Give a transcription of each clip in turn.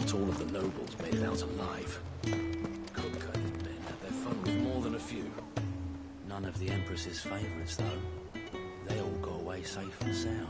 Not all of the nobles made it out alive. Kupka and men had their fun with more than a few. None of the Empress's favourites, though. They all got away safe and sound.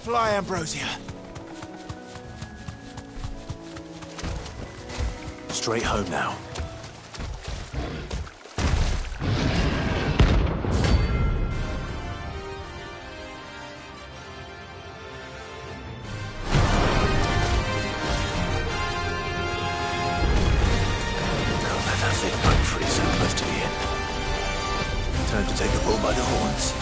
Fly, Ambrosia. Straight home now. Time to take the bull by the horns.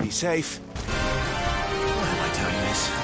Be safe. Why am I doing this?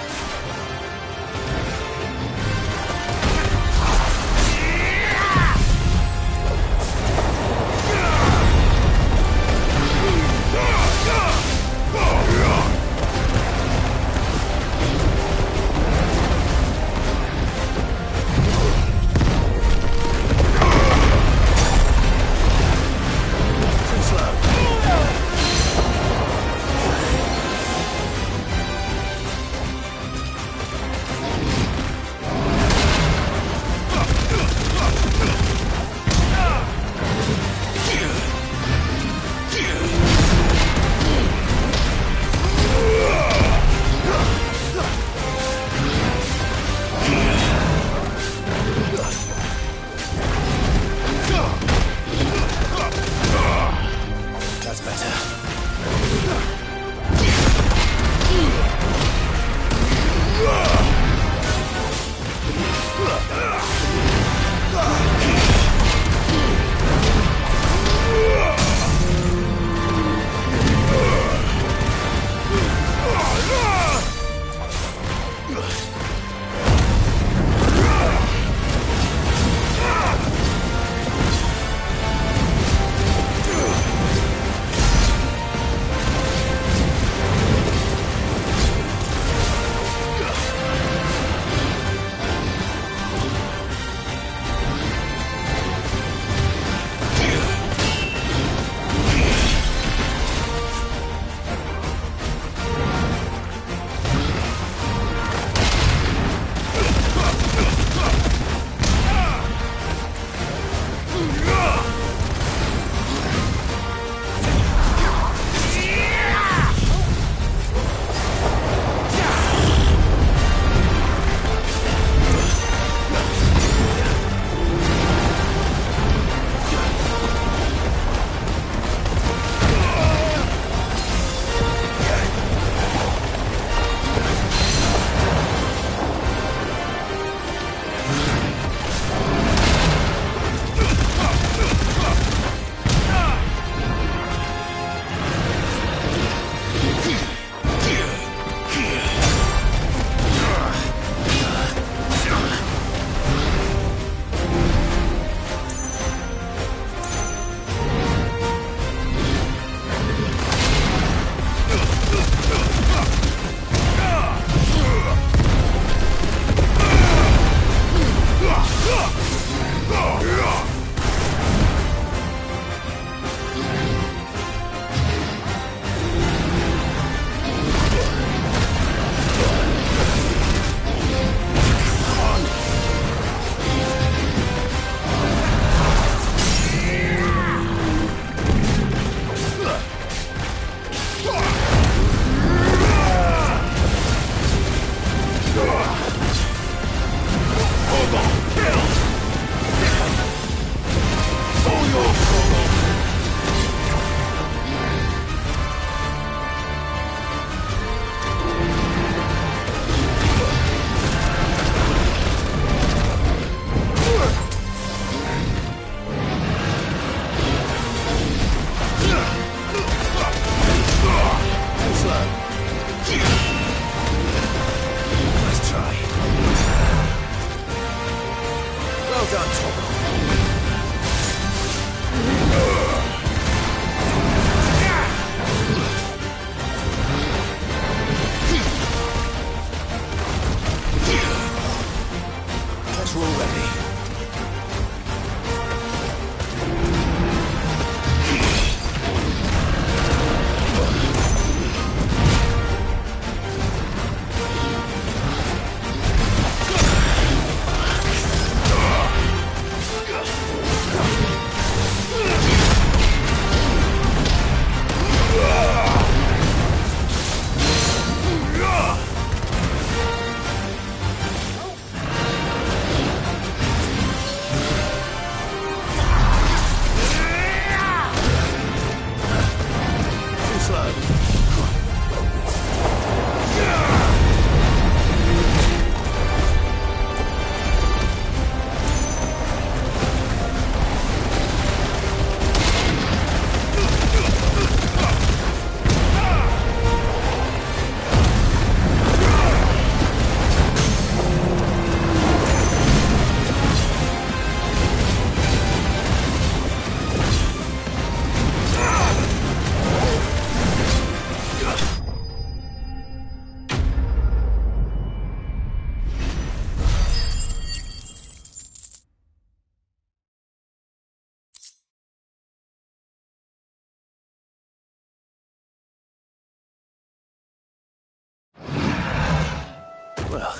Well,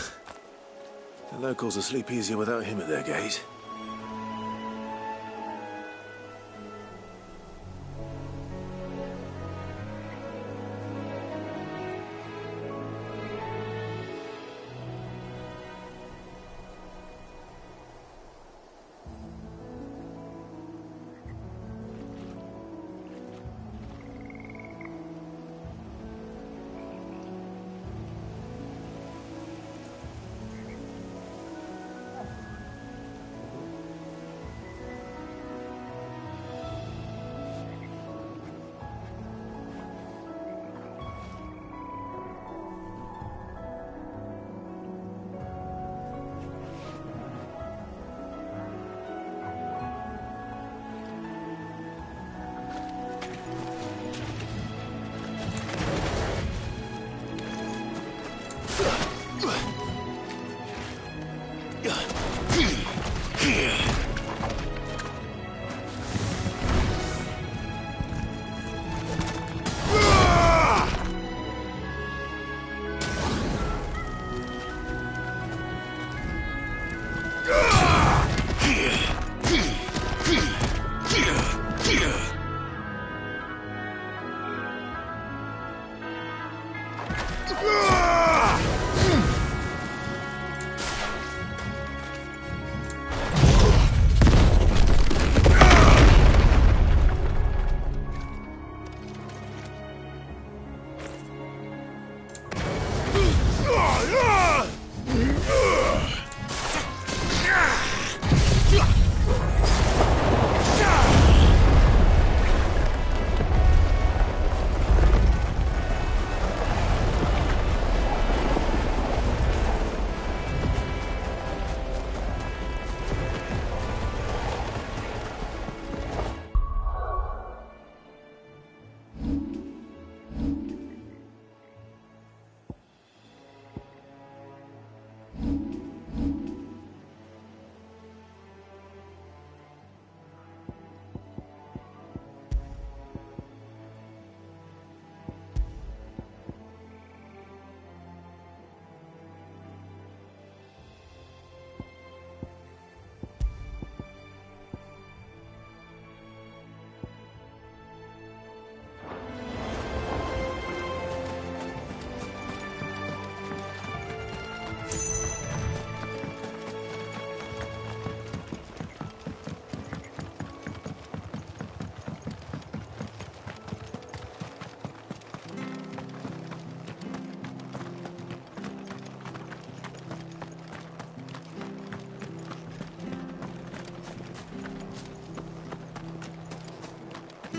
the locals will sleep easier without him at their gate.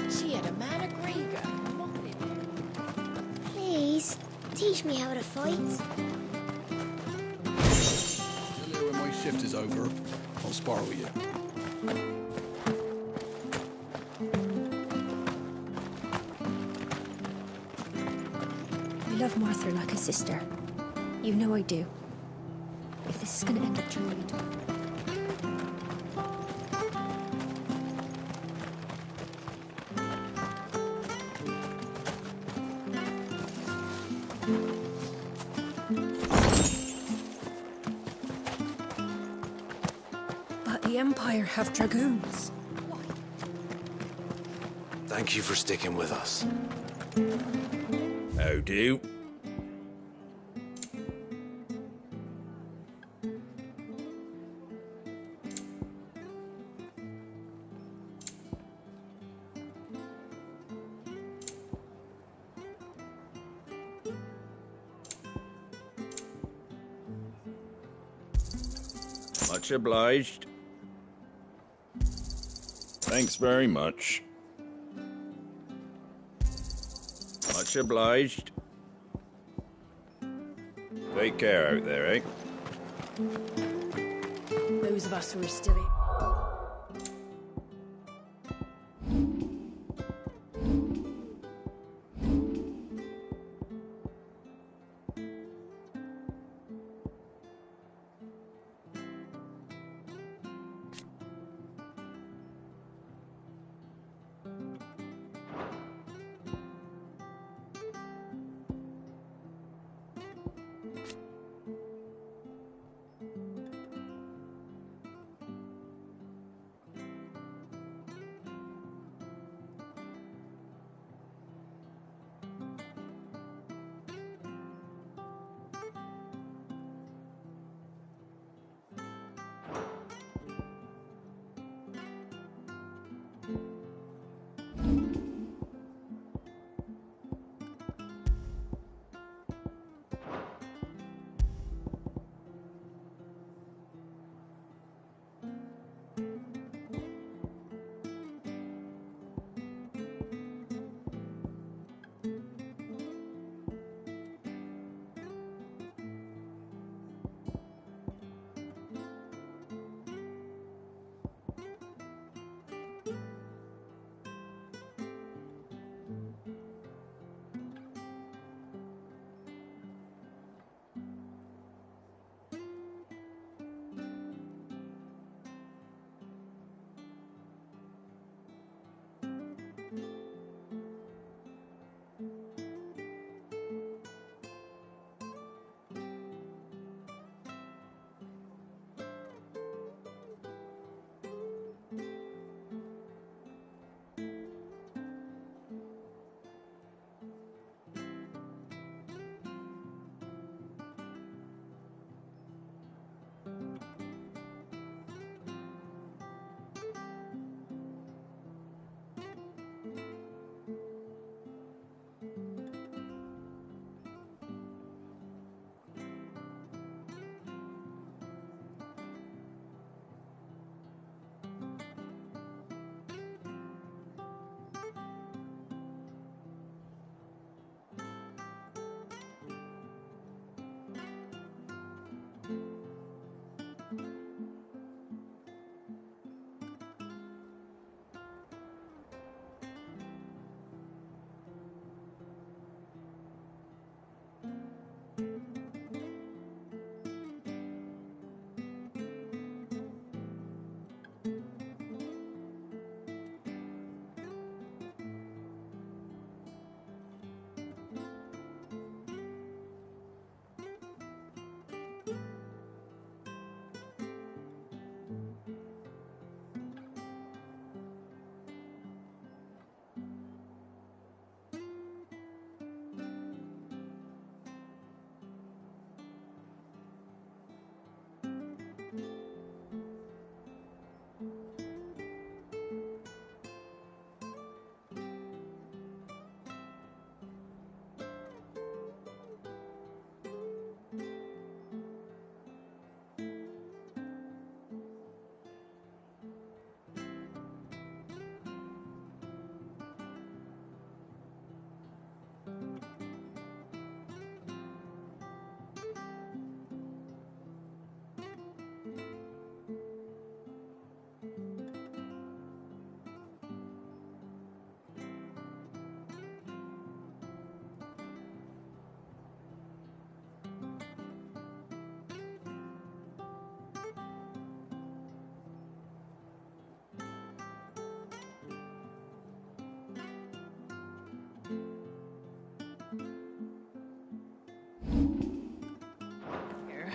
She had a man of Grieger. Please, teach me how to fight. When my shift is over, I'll spar with you. I love Martha like a sister. You know I do. If this is gonna end up truly. But the Empire have dragoons. Thank you for sticking with us. How do? Much obliged. Thanks very much. Much obliged. Take care out there, eh? Those of us who are still in.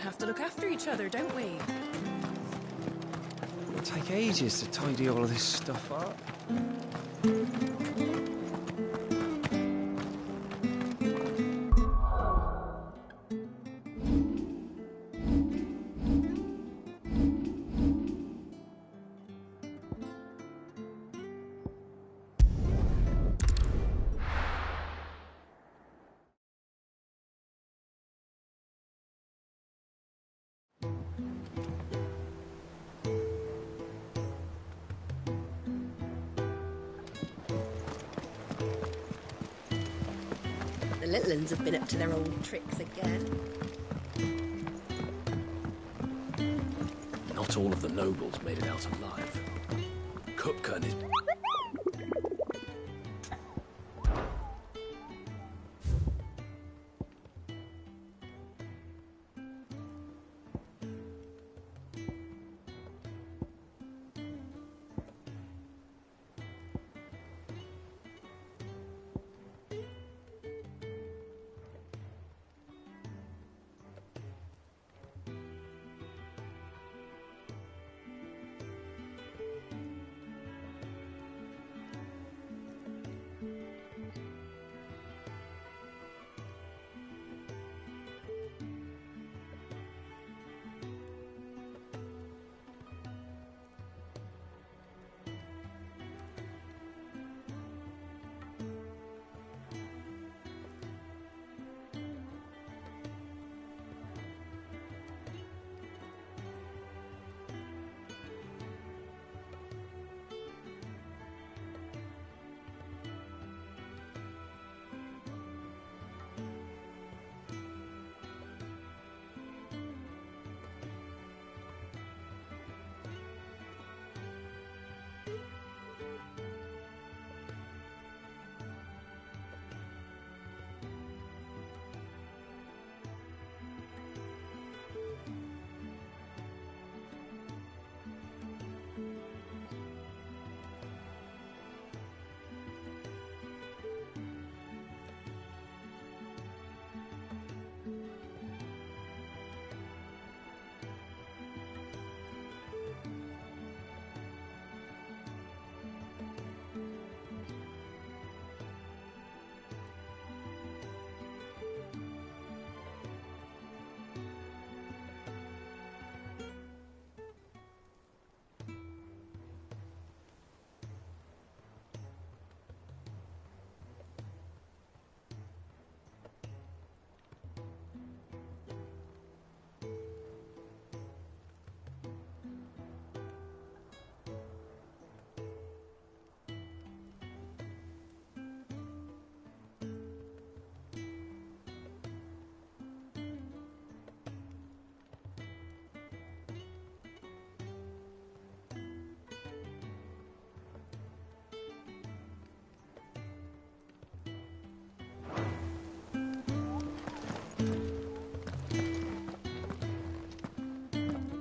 have to look after each other, don't we? It'll take ages to tidy all of this stuff up. The little uns have been up to their old tricks again. Not all of the nobles made it out alive. Kupka and his...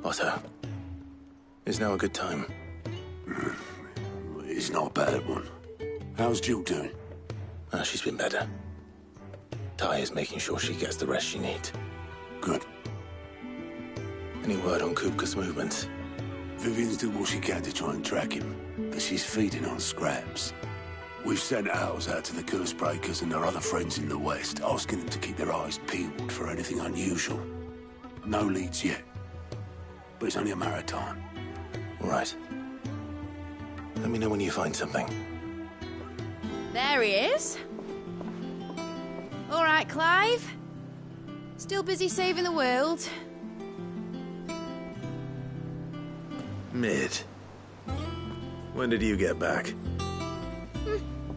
Otto, is now a good time? It's not a bad one. How's Jill doing? She's been better. Ty is making sure she gets the rest she needs. Good. Any word on Kupka's movements? Vivian's doing what she can to try and track him, but she's feeding on scraps. We've sent ours out to the Cursebreakers and their other friends in the West, asking them to keep their eyes peeled for anything unusual. No leads yet, but it's only a matter of time. All right. Let me know when you find something. There he is. All right, Clive. Still busy saving the world. Mid. When did you get back?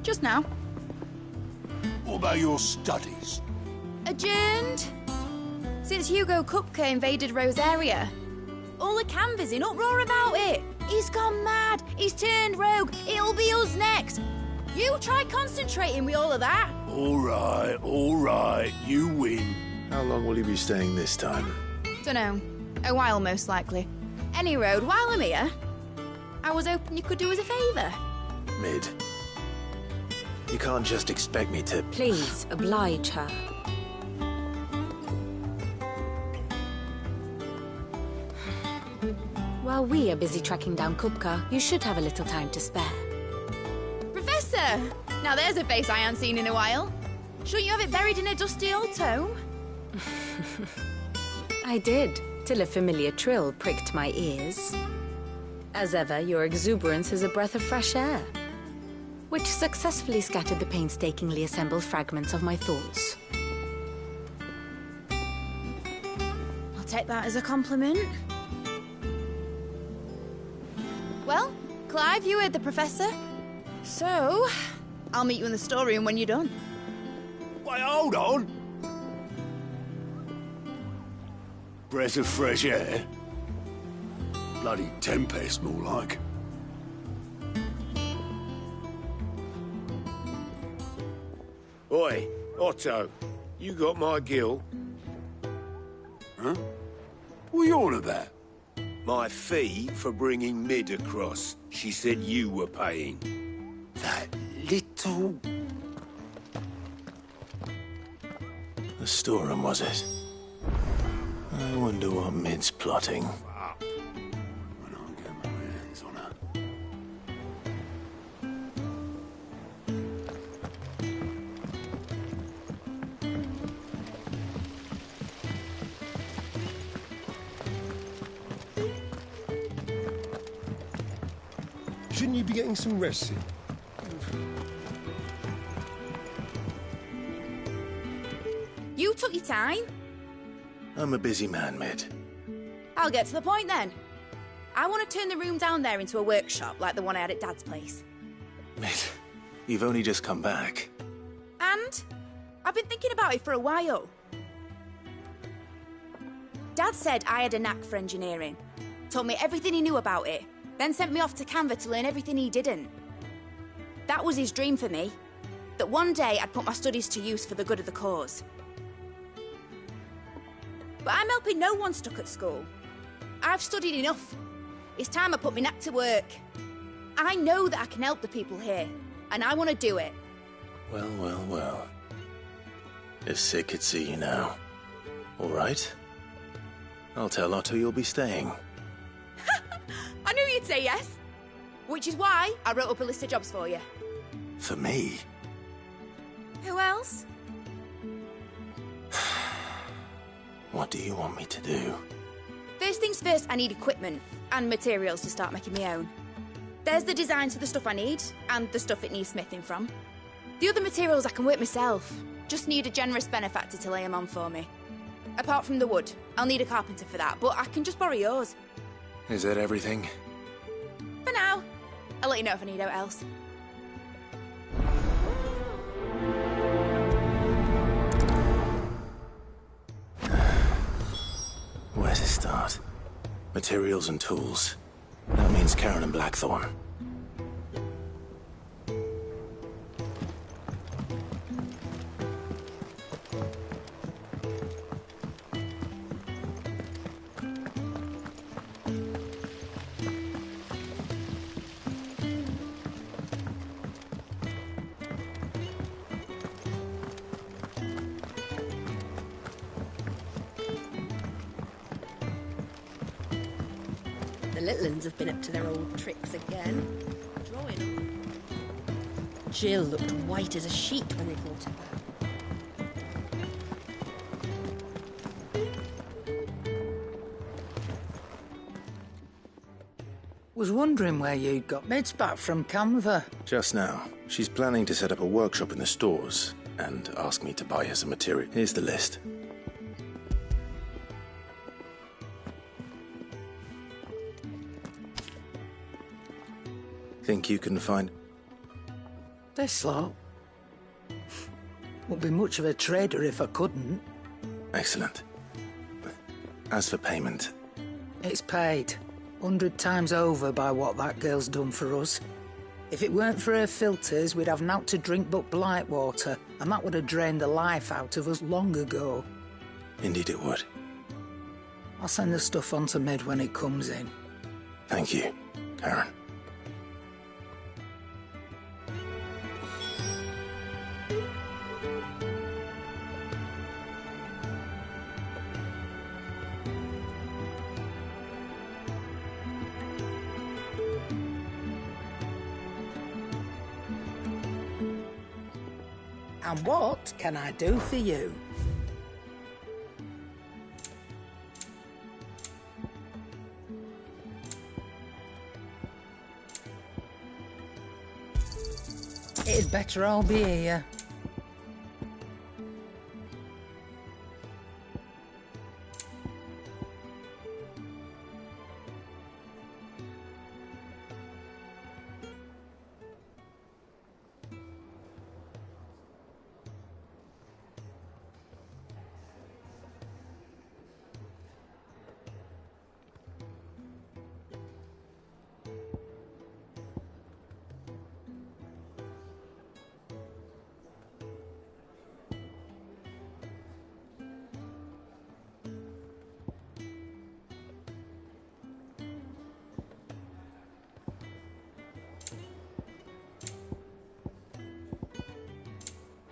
Just now. What about your studies? Adjourned. Since Hugo Kupka invaded Rosaria. All the canvass in uproar about it. He's gone mad. He's turned rogue. It'll be us next. You try concentrating with all of that. All right. You win. How long will you be staying this time? Dunno. A while, most likely. Any road, while I'm here, I was hoping you could do us a favour. Mid. You can't just expect me to... Please, oblige her. While we are busy tracking down Kupka, you should have a little time to spare. Professor! Now there's a face I haven't seen in a while. Shouldn't you have it buried in a dusty old tome? I did, till a familiar trill pricked my ears. As ever, your exuberance is a breath of fresh air, which successfully scattered the painstakingly assembled fragments of my thoughts. I'll take that as a compliment. Well, Clive, you heard the Professor. So, I'll meet you in the storeroom when you're done. Wait, hold on! Breath of fresh air? Bloody tempest, more like. Oi, Otto, you got my gill? Huh? What are you on about? My fee for bringing Mid across. She said you were paying. That little... The storeroom, was it? I wonder what Mid's plotting. When I get my hands on her. Shouldn't you be getting some rest soon? You took your time. I'm a busy man, Mid. I'll get to the point then. I want to turn the room down there into a workshop like the one I had at Dad's place. Mid, you've only just come back. And I've been thinking about it for a while. Dad said I had a knack for engineering. Told me everything he knew about it. Then sent me off to Canva to learn everything he didn't. That was his dream for me. That one day I'd put my studies to use for the good of the cause. But I'm helping no one stuck at school. I've studied enough. It's time I put my knack to work. I know that I can help the people here, and I want to do it. Well, well, well. If Sid could see you now. All right. I'll tell Otto you'll be staying. I knew you'd say yes. Which is why I wrote up a list of jobs for you. For me? Who else? What do you want me to do? First things first, I need equipment and materials to start making my own. There's the designs for the stuff I need and the stuff it needs smithing from. The other materials I can work myself. Just need a generous benefactor to lay them on for me. Apart from the wood, I'll need a carpenter for that, but I can just borrow yours. Is that everything? For now. I'll let you know if I need out else. Where to start? Materials and tools. That means Karen and Blackthorn. The little uns have been up to their old tricks again. Drawing. Jill looked white as a sheet when they thought of her. Was wondering where you got Mid's back from Canva. Just now. She's planning to set up a workshop in the stores and ask me to buy her some material. Here's the list. Think you can find... This lot? Wouldn't be much of a trader if I couldn't. Excellent. As for payment... It's paid. 100 times over by what that girl's done for us. If it weren't for her filters, we'd have naught to drink but blight water, and that would have drained the life out of us long ago. Indeed it would. I'll send the stuff on to Mid when it comes in. Thank you, Karen. And what can I do for you? It'd better all be here.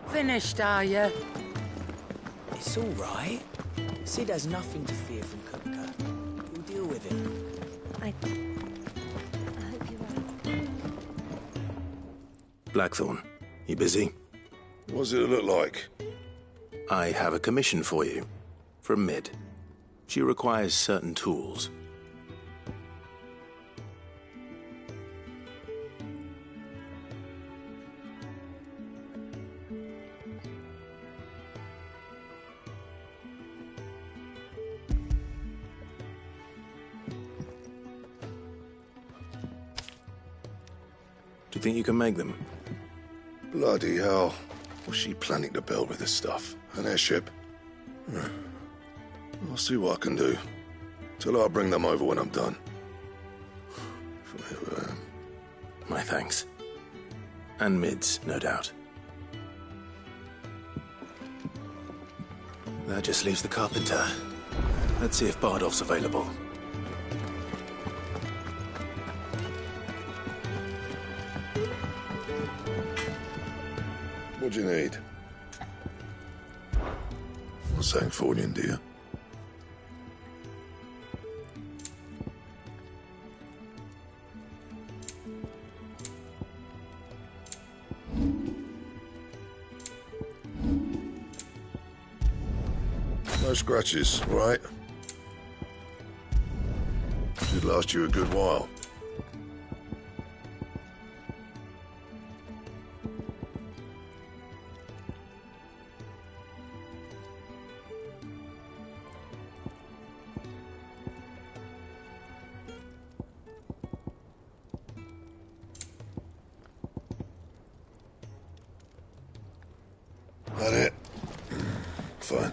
Finished, are you? It's all right. Sid has nothing to fear from Kupka. We'll deal with him. I hope you're right. Blackthorn, you busy? What does it look like? I have a commission for you. From Mid. She requires certain tools. Do you think you can make them? Bloody hell. What's she planning to build with this stuff? An airship? I'll see what I can do. Till I'll bring them over when I'm done. My thanks. And Mid's, no doubt. That just leaves the carpenter. Let's see if Bardolph's available. What do you need? What's that for you, dear? No scratches, right? Should last you a good while. That it? Fine.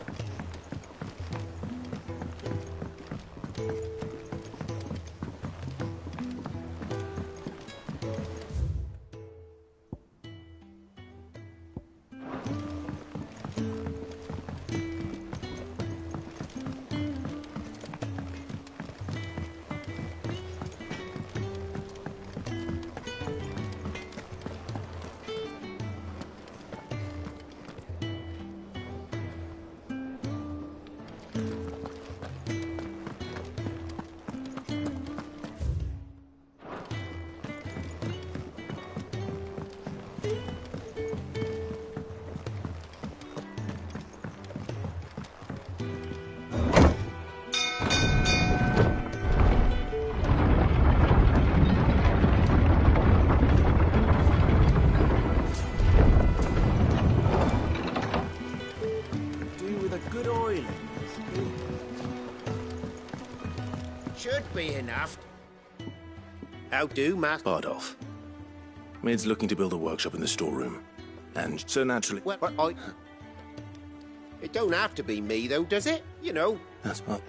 Should be enough. How do, Master? Bardolph. Mid's looking to build a workshop in the storeroom. And so naturally... Well, It don't have to be me, though, does it? You know. That's what...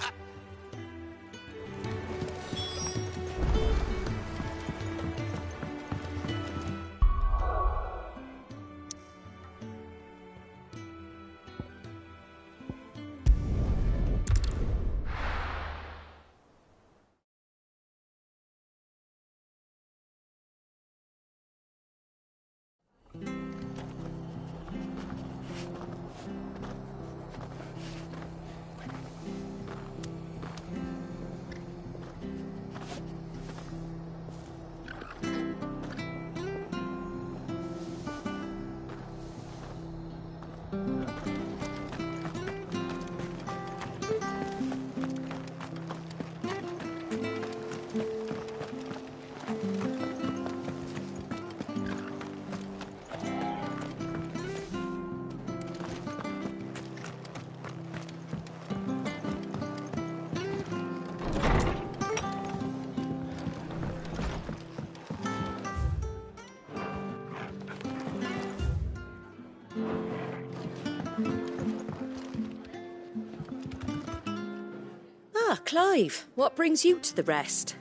Ah, Clive, what brings you to the rest?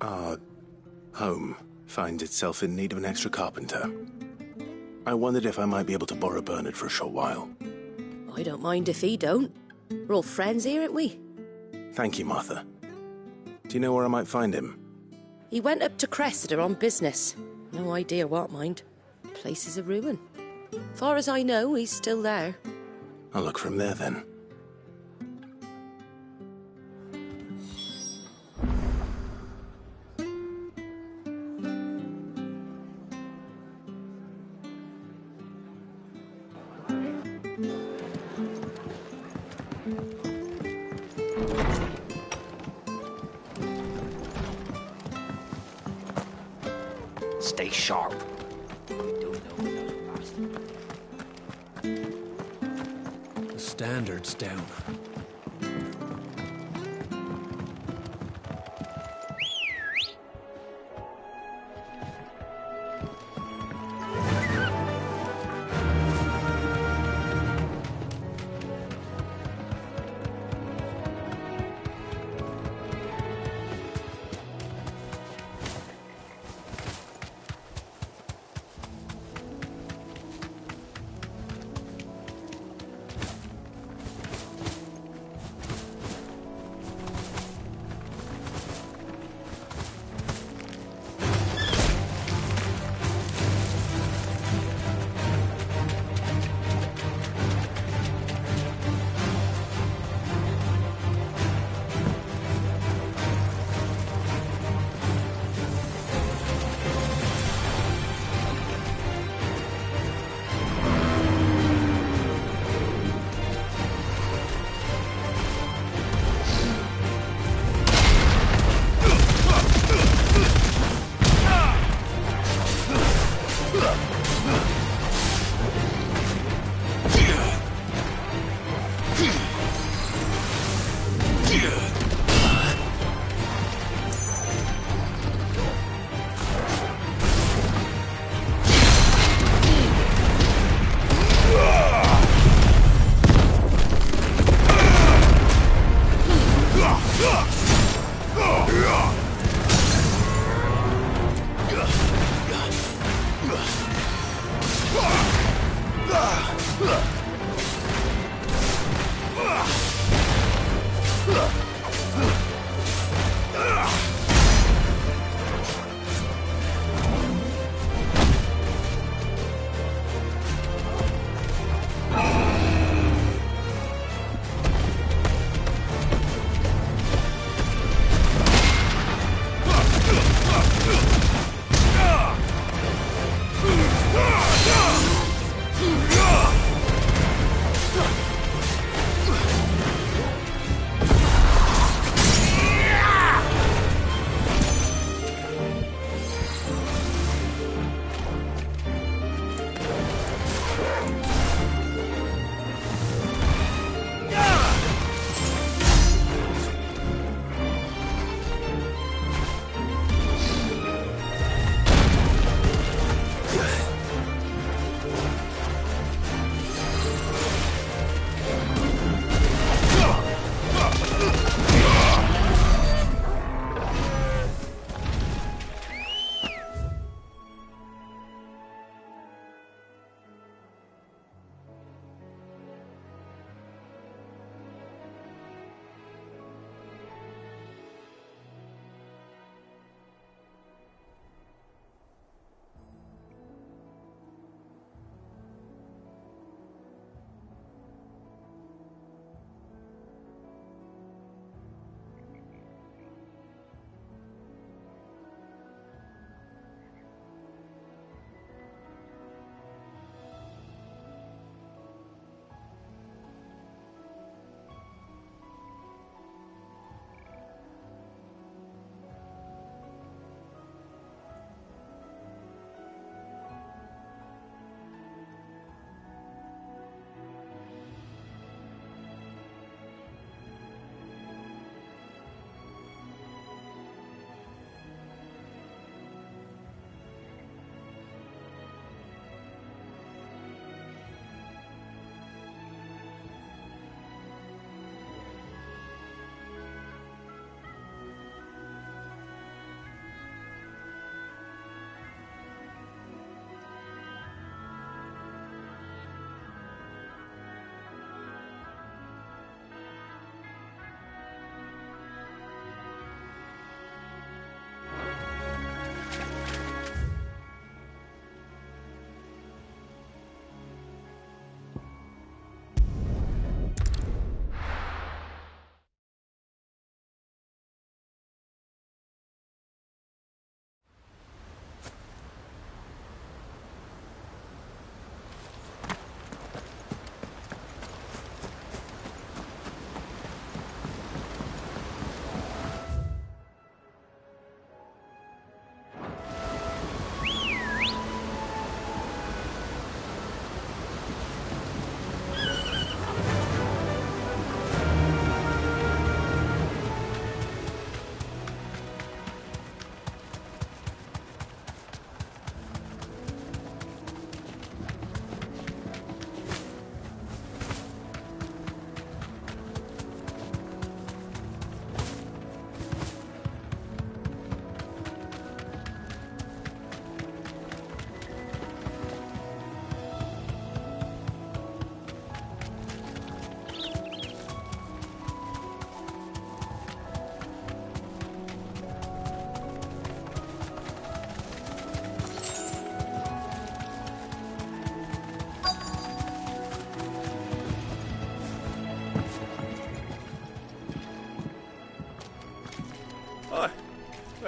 Our home finds itself in need of an extra carpenter. I wondered if I might be able to borrow Bernard for a short while. I don't mind if he don't. We're all friends here, aren't we? Thank you, Martha. Do you know where I might find him? He went up to Cressida on business. No idea what, mind. Place is a ruin. Far as I know, he's still there. I'll look for him there, then. Stay sharp. The standard's down.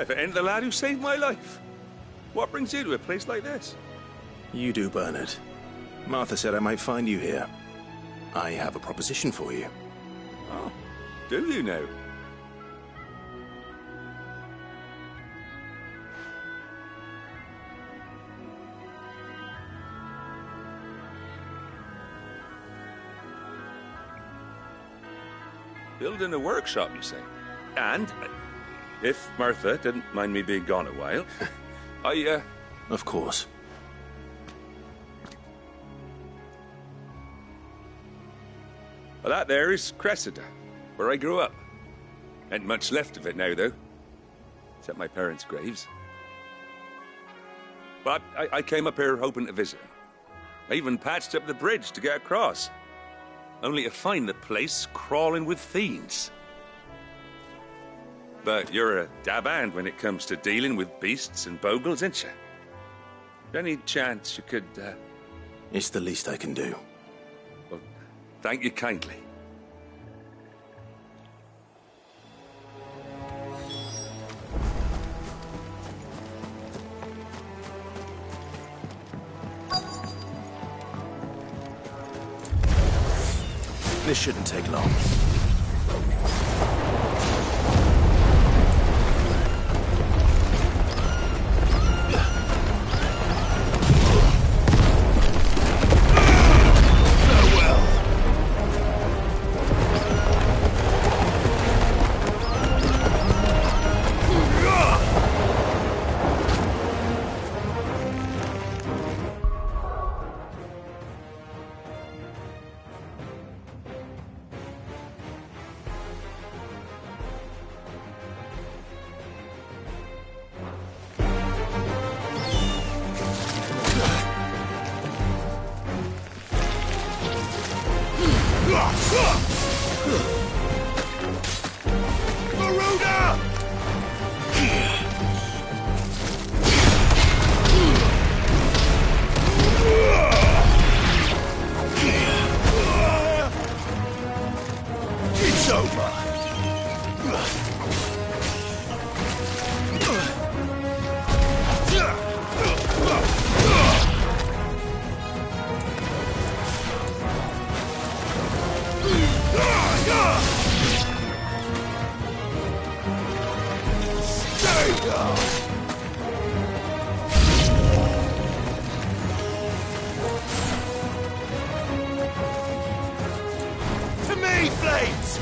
If it ain't the lad who saved my life. What brings you to a place like this? You do, Bernard. Martha said I might find you here. I have a proposition for you. Oh, do you now? Building a workshop, you say? And, if Martha didn't mind me being gone a while, Of course. Well, that there is Cressida, where I grew up. Ain't much left of it now, though. Except my parents' graves. But I came up here hoping to visit. I even patched up the bridge to get across. Only to find the place crawling with fiends. But you're a dab hand when it comes to dealing with beasts and bogles, ain't you? Any chance you could, It's the least I can do. Well, thank you kindly. This shouldn't take long. To me, Flames!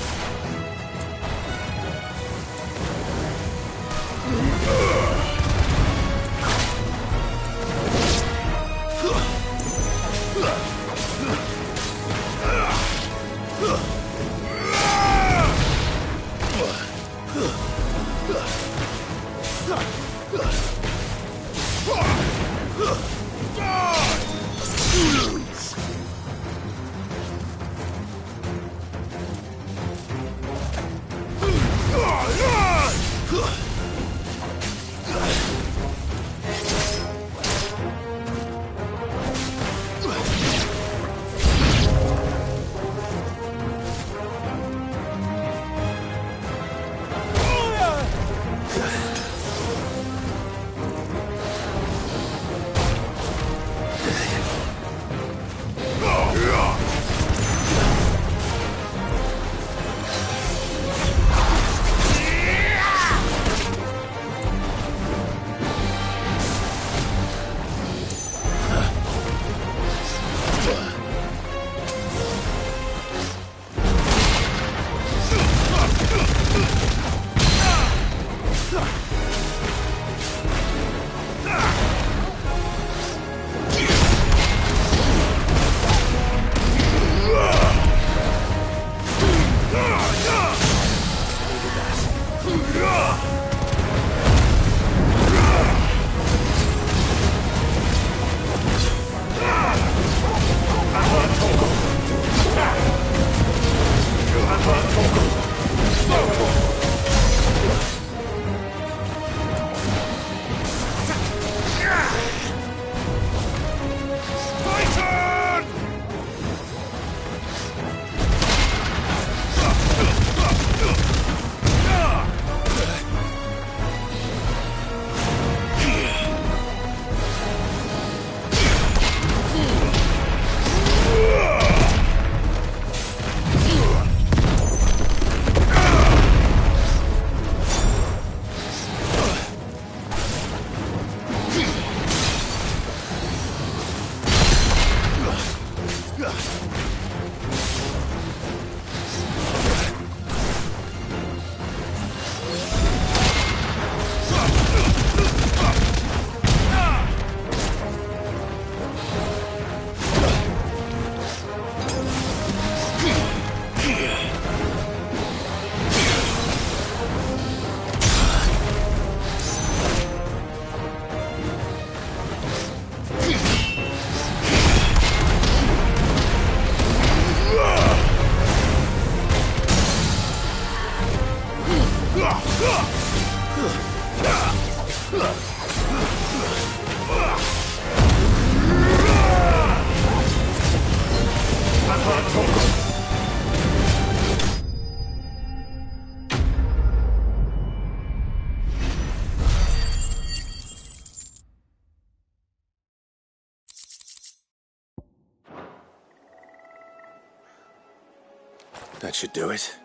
That should do it.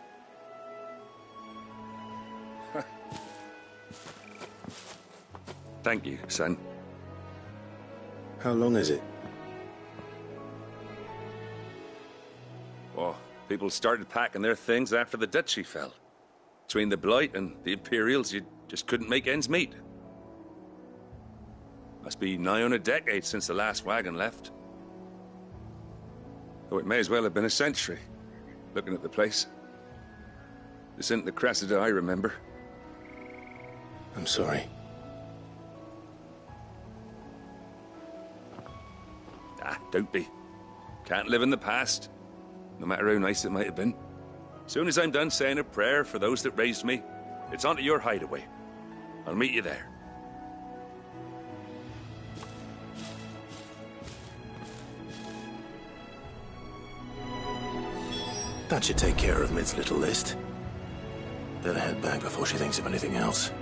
Thank you, son. How long is it? Oh, people started packing their things after the Duchy fell. Between the Blight and the Imperials, you just couldn't make ends meet. Must be nigh on a decade since the last wagon left. Though it may as well have been a century, looking at the place. This isn't the Cressida I remember. I'm sorry. Ah, don't be. Can't live in the past, no matter how nice it might have been. Soon as I'm done saying a prayer for those that raised me, it's on to your hideaway. I'll meet you there. That should take care of Mid's little list. Better head back before she thinks of anything else.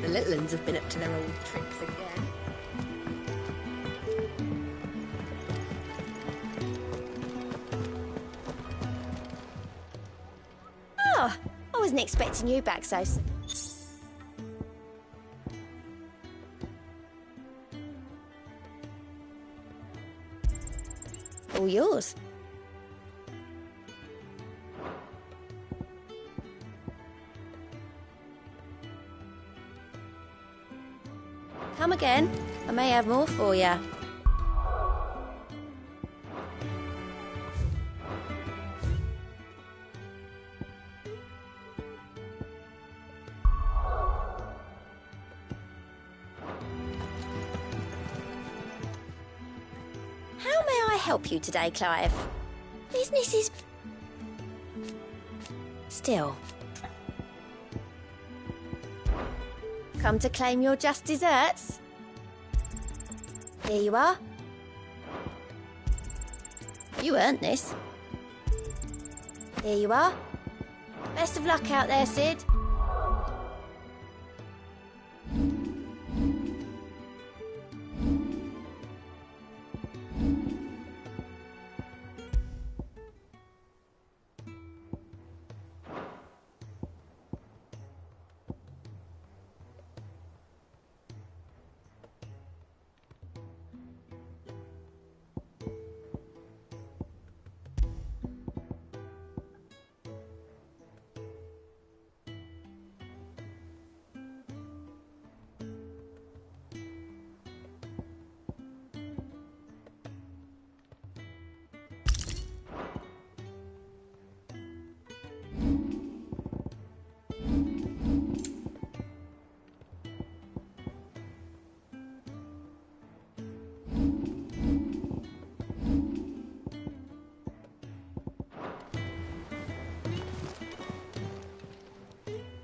The little ones have been up to their old tricks again. Oh, I wasn't expecting you back so soon. All yours. Come again. I may have more for you. How may I help you today, Clive? Business is... still. Come to claim your just desserts? Here you are. You earned this. Here you are. Best of luck out there, Sid.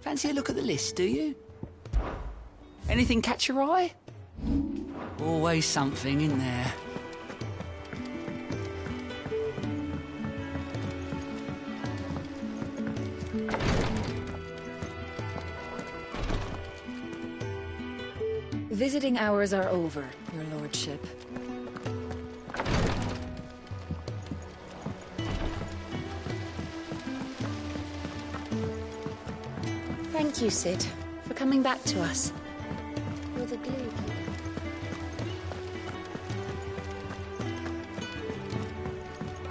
Fancy a look at the list, do you? Anything catch your eye? Always something in there. Visiting hours are over, your lordship. Thank you, Sid, for coming back to us. You're the glue.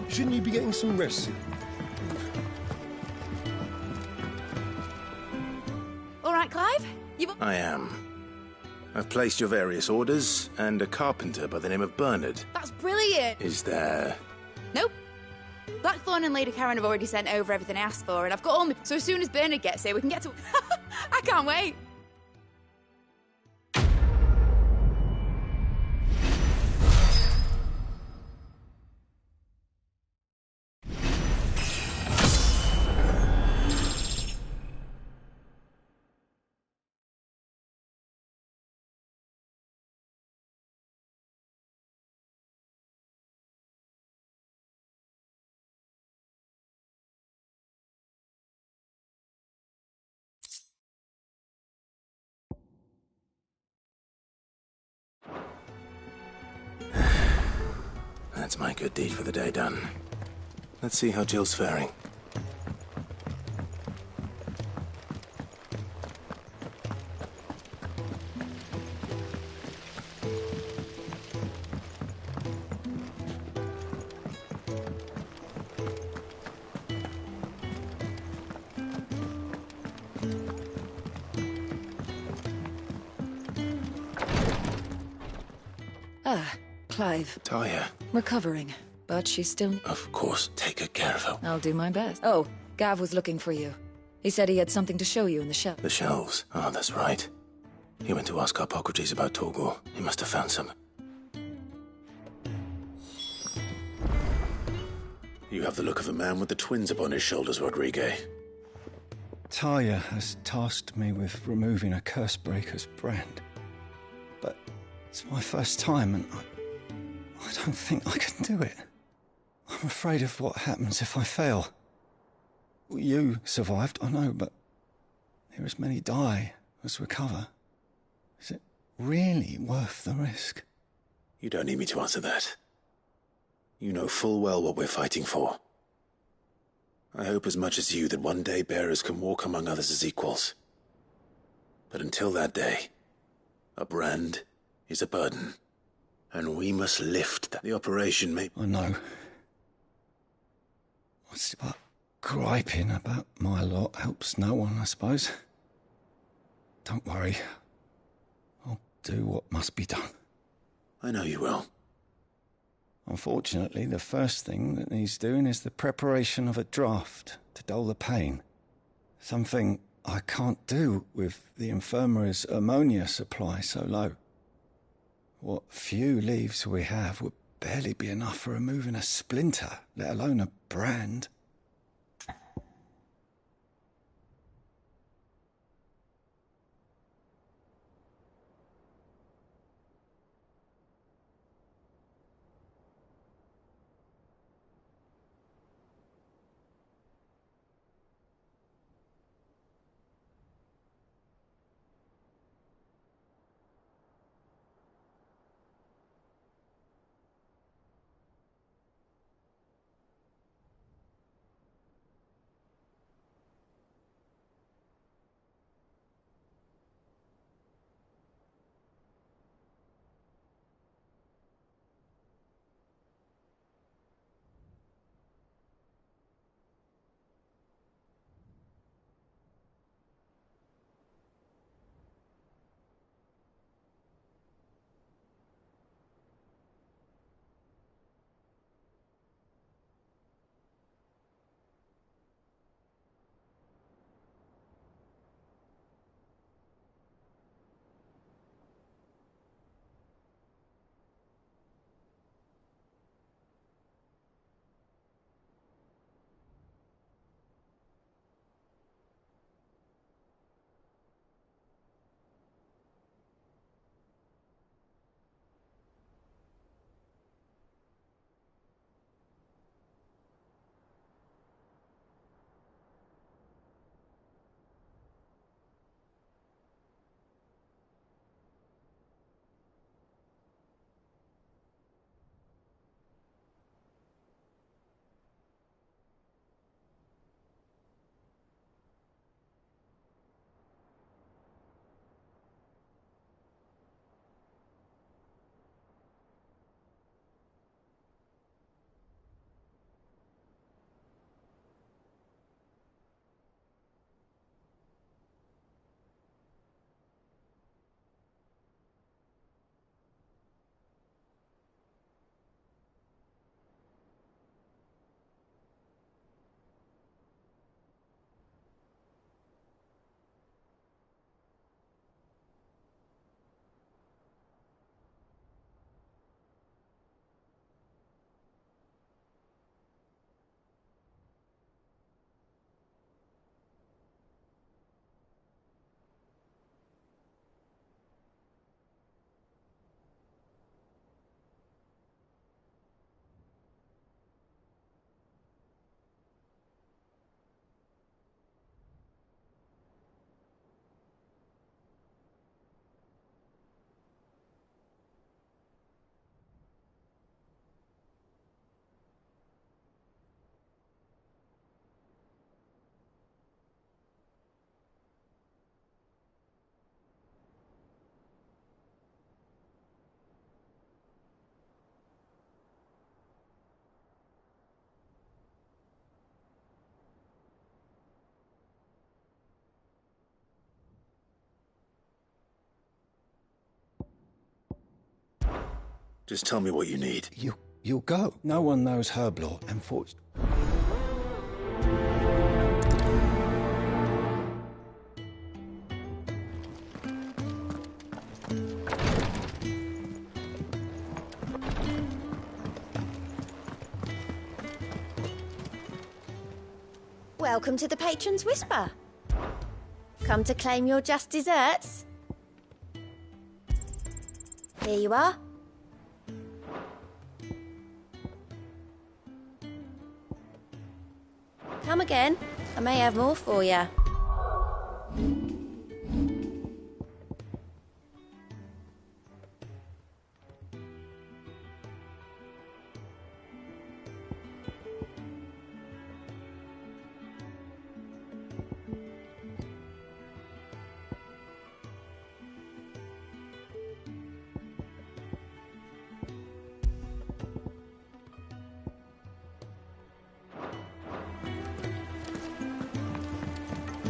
Shouldn't you be getting some rest? All right, Clive? I am. I've placed your various orders, and a carpenter by the name of Bernard. That's brilliant. Is there... Nope. Blackthorn and Lady Karen have already sent over everything I asked for, and I've got all my... So as soon as Bernard gets here, we can get to... I can't wait. That's my good deed for the day done. Let's see how Jill's faring. Clive. Talia. Recovering, but she's still... Of course, take good care of her. I'll do my best. Oh, Gav was looking for you. He said he had something to show you in the shelf. The shelves. Oh, that's right. He went to ask Harpocrates about Torgor. He must have found some. You have the look of a man with the twins upon his shoulders, Rodriguez. Talia has tasked me with removing a Cursebreaker's brand. But it's my first time, and I don't think I can do it. I'm afraid of what happens if I fail. You survived, I know, but there are as many die as recover. Is it really worth the risk? You don't need me to answer that. You know full well what we're fighting for. I hope as much as you that one day bearers can walk among others as equals. But until that day, a brand is a burden. And we must lift that. The operation may... I know. What's about griping about my lot helps no one, I suppose. Don't worry. I'll do what must be done. I know you will. Unfortunately, the first thing that needs doing is the preparation of a draft to dull the pain. Something I can't do with the infirmary's ammonia supply so low. What few leaves we have would barely be enough for removing a splinter, let alone a brand. Just tell me what you need. You'll go. No one knows Herblore, and Welcome to the Patron's Whisper. Come to claim your just desserts? Here you are. Come again. I may have more for you.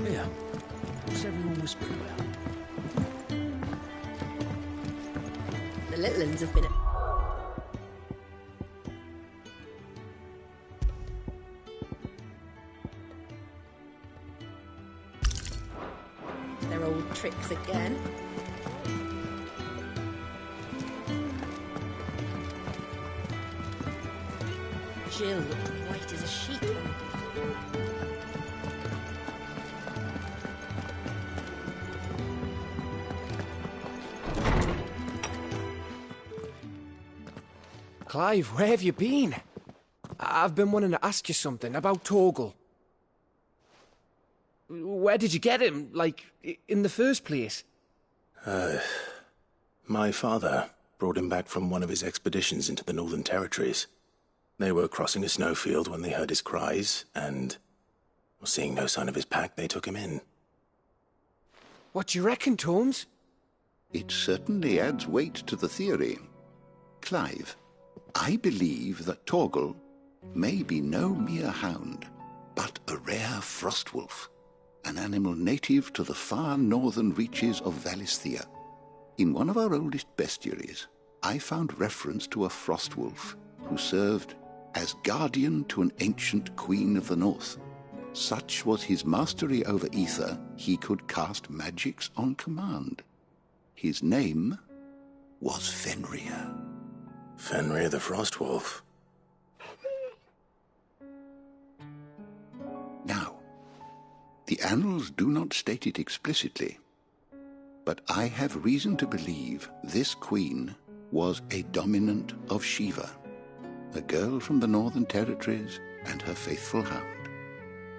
Yeah. What's everyone whispering about? The little ones have been... Their old tricks again. Jill looked white as a sheet. Clive, where have you been? I've been wanting to ask you something about Torgal. Where did you get him, like, in the first place? My father brought him back from one of his expeditions into the Northern Territories. They were crossing a snowfield when they heard his cries, and, seeing no sign of his pack, they took him in. What do you reckon, Tomes? It certainly adds weight to the theory. Clive, I believe that Torgal may be no mere hound, but a rare frostwolf, an animal native to the far northern reaches of Valisthea. In one of our oldest bestiaries, I found reference to a frostwolf who served as guardian to an ancient queen of the north. Such was his mastery over ether, he could cast magics on command. His name was Fenrir. Fenrir the Frostwolf. Now, the annals do not state it explicitly, but I have reason to believe this queen was a dominant of Shiva, a girl from the Northern Territories and her faithful hound.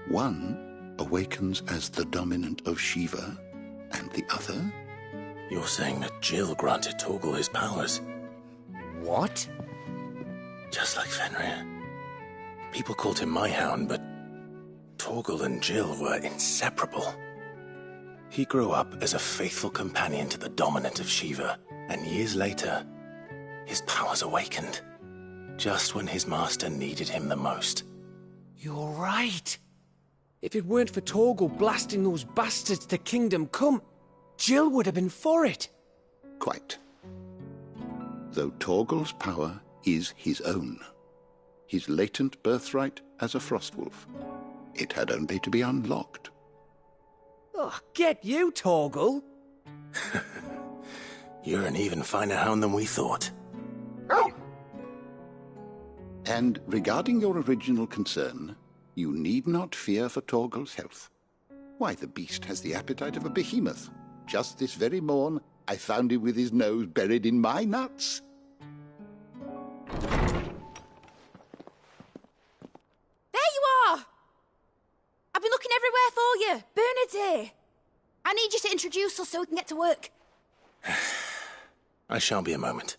One awakens as the dominant of Shiva, and the other? You're saying that Jill granted Torgal his powers? What? Just like Fenrir. People called him my hound, but Torgal and Jill were inseparable. He grew up as a faithful companion to the dominant of Shiva, and years later, his powers awakened, just when his master needed him the most. You're right. If it weren't for Torgal blasting those bastards to Kingdom Come, Jill would have been for it. Quite. Though Torgal's power is his own, his latent birthright as a Frostwolf. It had only to be unlocked. Oh, get you, Torgal! You're an even finer hound than we thought. And regarding your original concern, you need not fear for Torgal's health. Why, the beast has the appetite of a behemoth. Just this very morn, I found him with his nose buried in my nuts. There you are! I've been looking everywhere for you. Bernard's here. I need you to introduce us so we can get to work. I shall be a moment.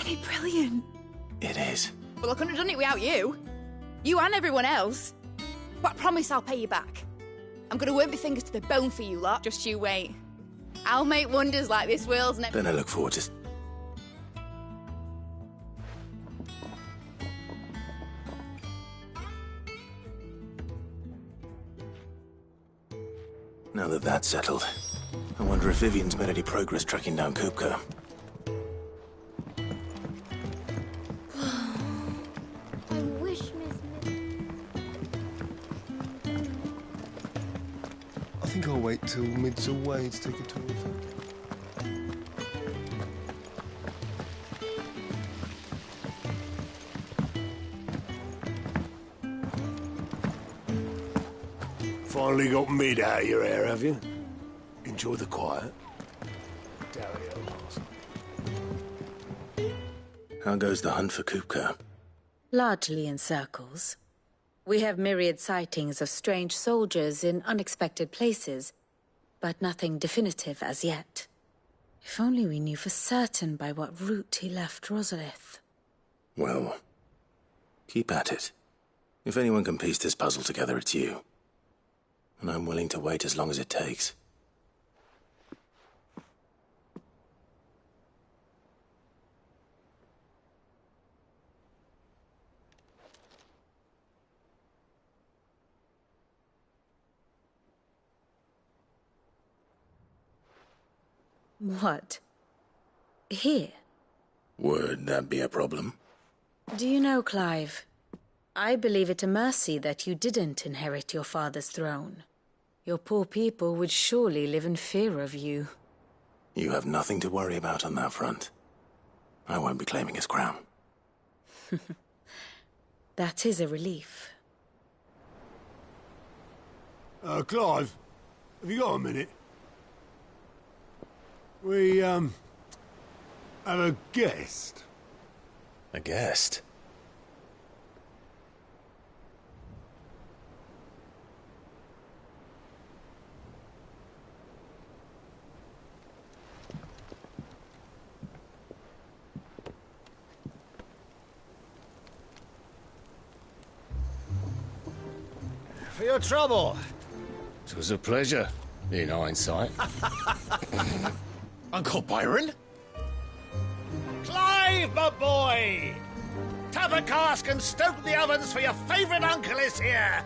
Isn't it brilliant? It is. Well, I couldn't have done it without you. You and everyone else. But I promise I'll pay you back. I'm gonna work my fingers to the bone for you lot. Just you wait. I'll make wonders like this world's never... Then I look forward to... Now that that's settled, I wonder if Vivian's made any progress tracking down Kupka. I wish Miss... I think I'll wait till mid's away to take a tour of her. Finally got mid out of your hair, have you? Enjoy the quiet. How goes the hunt for Kupka? Largely in circles. We have myriad sightings of strange soldiers in unexpected places, but nothing definitive as yet. If only we knew for certain by what route he left Rosalith. Well, keep at it. If anyone can piece this puzzle together, it's you. And I'm willing to wait as long as it takes. What? Here? Would that be a problem? Do you know, Clive? I believe it a mercy that you didn't inherit your father's throne. Your poor people would surely live in fear of you. You have nothing to worry about on that front. I won't be claiming his crown. That is a relief. Clive, have you got a minute? We, have a guest. A guest? For your trouble. It was a pleasure, in hindsight. Uncle Byron? Clive, my boy! Tap a cask and stoke the ovens, for your favourite uncle is here!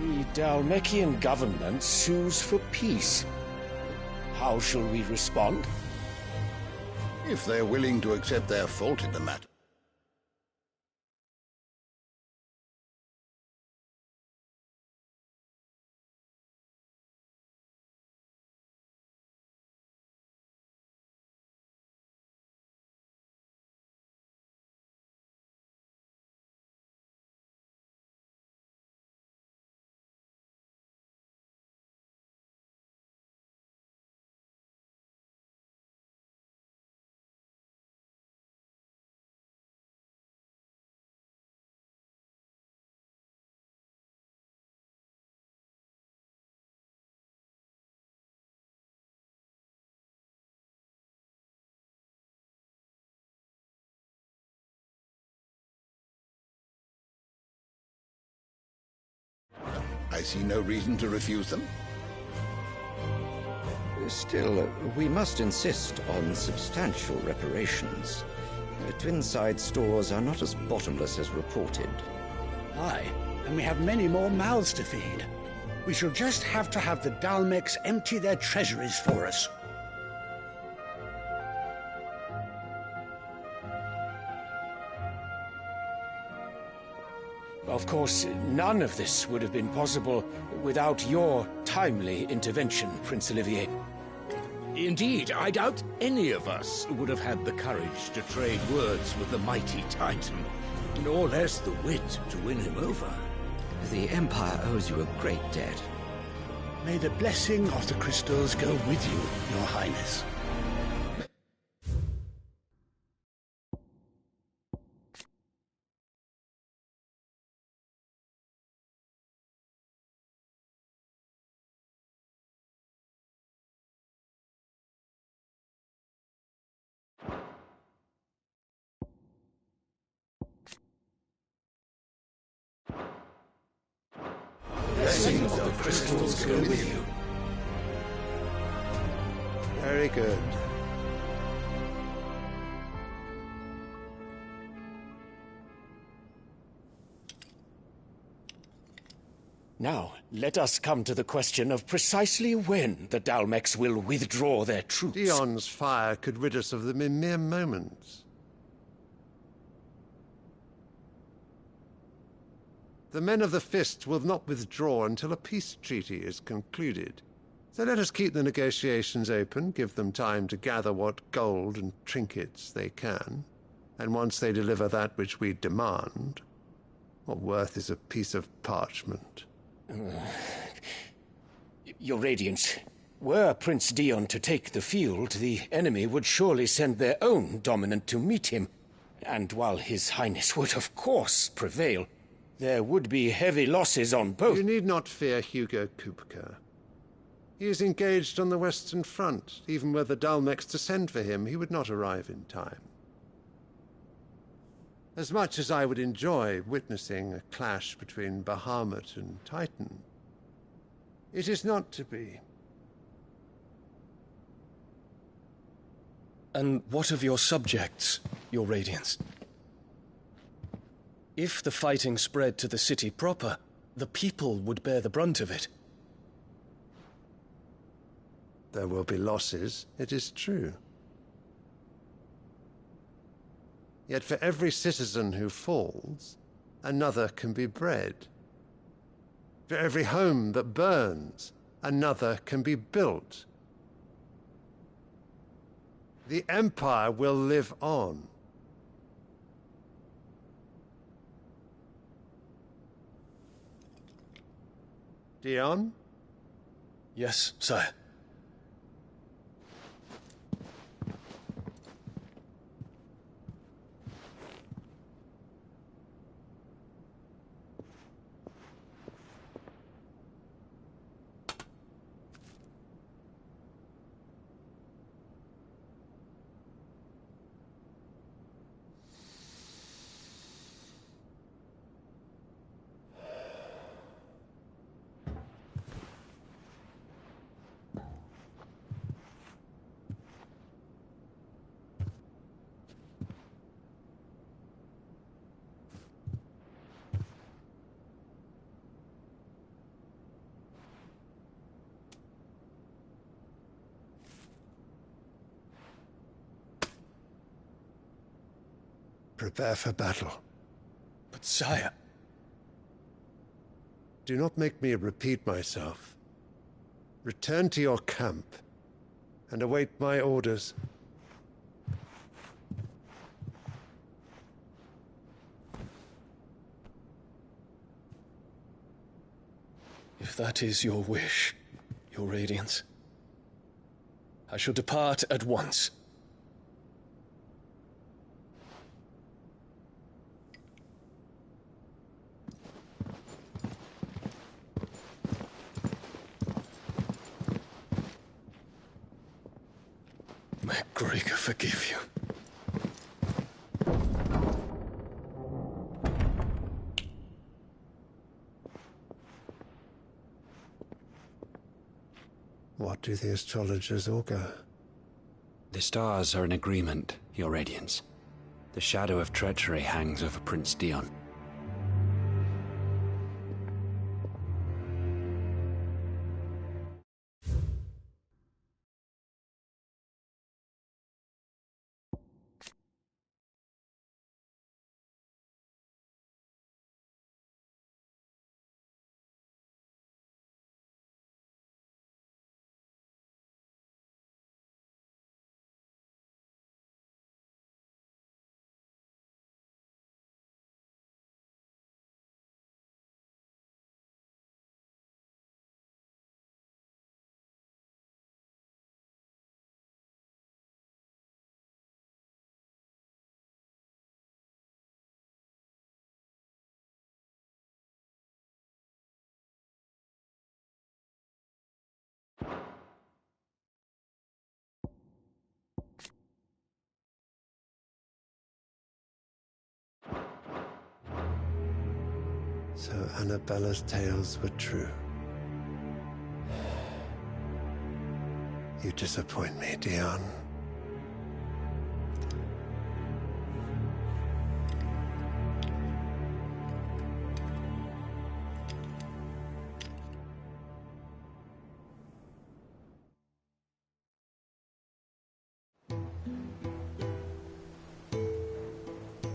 The Dhalmekian government sues for peace. How shall we respond? If they're willing to accept their fault in the matter. I see no reason to refuse them. Still, we must insist on substantial reparations. Twinside stores are not as bottomless as reported. Aye, and we have many more mouths to feed. We shall just have to have the Dhalmekians empty their treasuries for us. Of course, none of this would have been possible without your timely intervention, Prince Olivier. Indeed, I doubt any of us would have had the courage to trade words with the mighty Titan, nor less the wit to win him over. The Empire owes you a great debt. May the blessing of the crystals go with you, Your Highness. Blessing of the crystals go with you. Very good. Now, let us come to the question of precisely when the Dalmex will withdraw their troops. Dion's fire could rid us of them in mere moments. The men of the Fist will not withdraw until a peace treaty is concluded. So let us keep the negotiations open, give them time to gather what gold and trinkets they can, and once they deliver that which we demand, what worth is a piece of parchment? Your Radiance, were Prince Dion to take the field, the enemy would surely send their own dominant to meet him. And while His Highness would of course prevail, there would be heavy losses on both. You need not fear Hugo Kupka. He is engaged on the Western Front. Even were the Dalmex to send for him, he would not arrive in time. As much as I would enjoy witnessing a clash between Bahamut and Titan, it is not to be. And what of your subjects, Your Radiance? If the fighting spread to the city proper, the people would bear the brunt of it. There will be losses, it is true. Yet for every citizen who falls, another can be bred. For every home that burns, another can be built. The Empire will live on. Dion? Yes, sire. Prepare for battle. But sire... Do not make me repeat myself. Return to your camp and await my orders. If that is your wish, Your Radiance, I shall depart at once. May Greager forgive you. What do the astrologers augur? The stars are in agreement, Your Radiance. The shadow of treachery hangs over Prince Dion. So Annabella's tales were true. You disappoint me, Dion.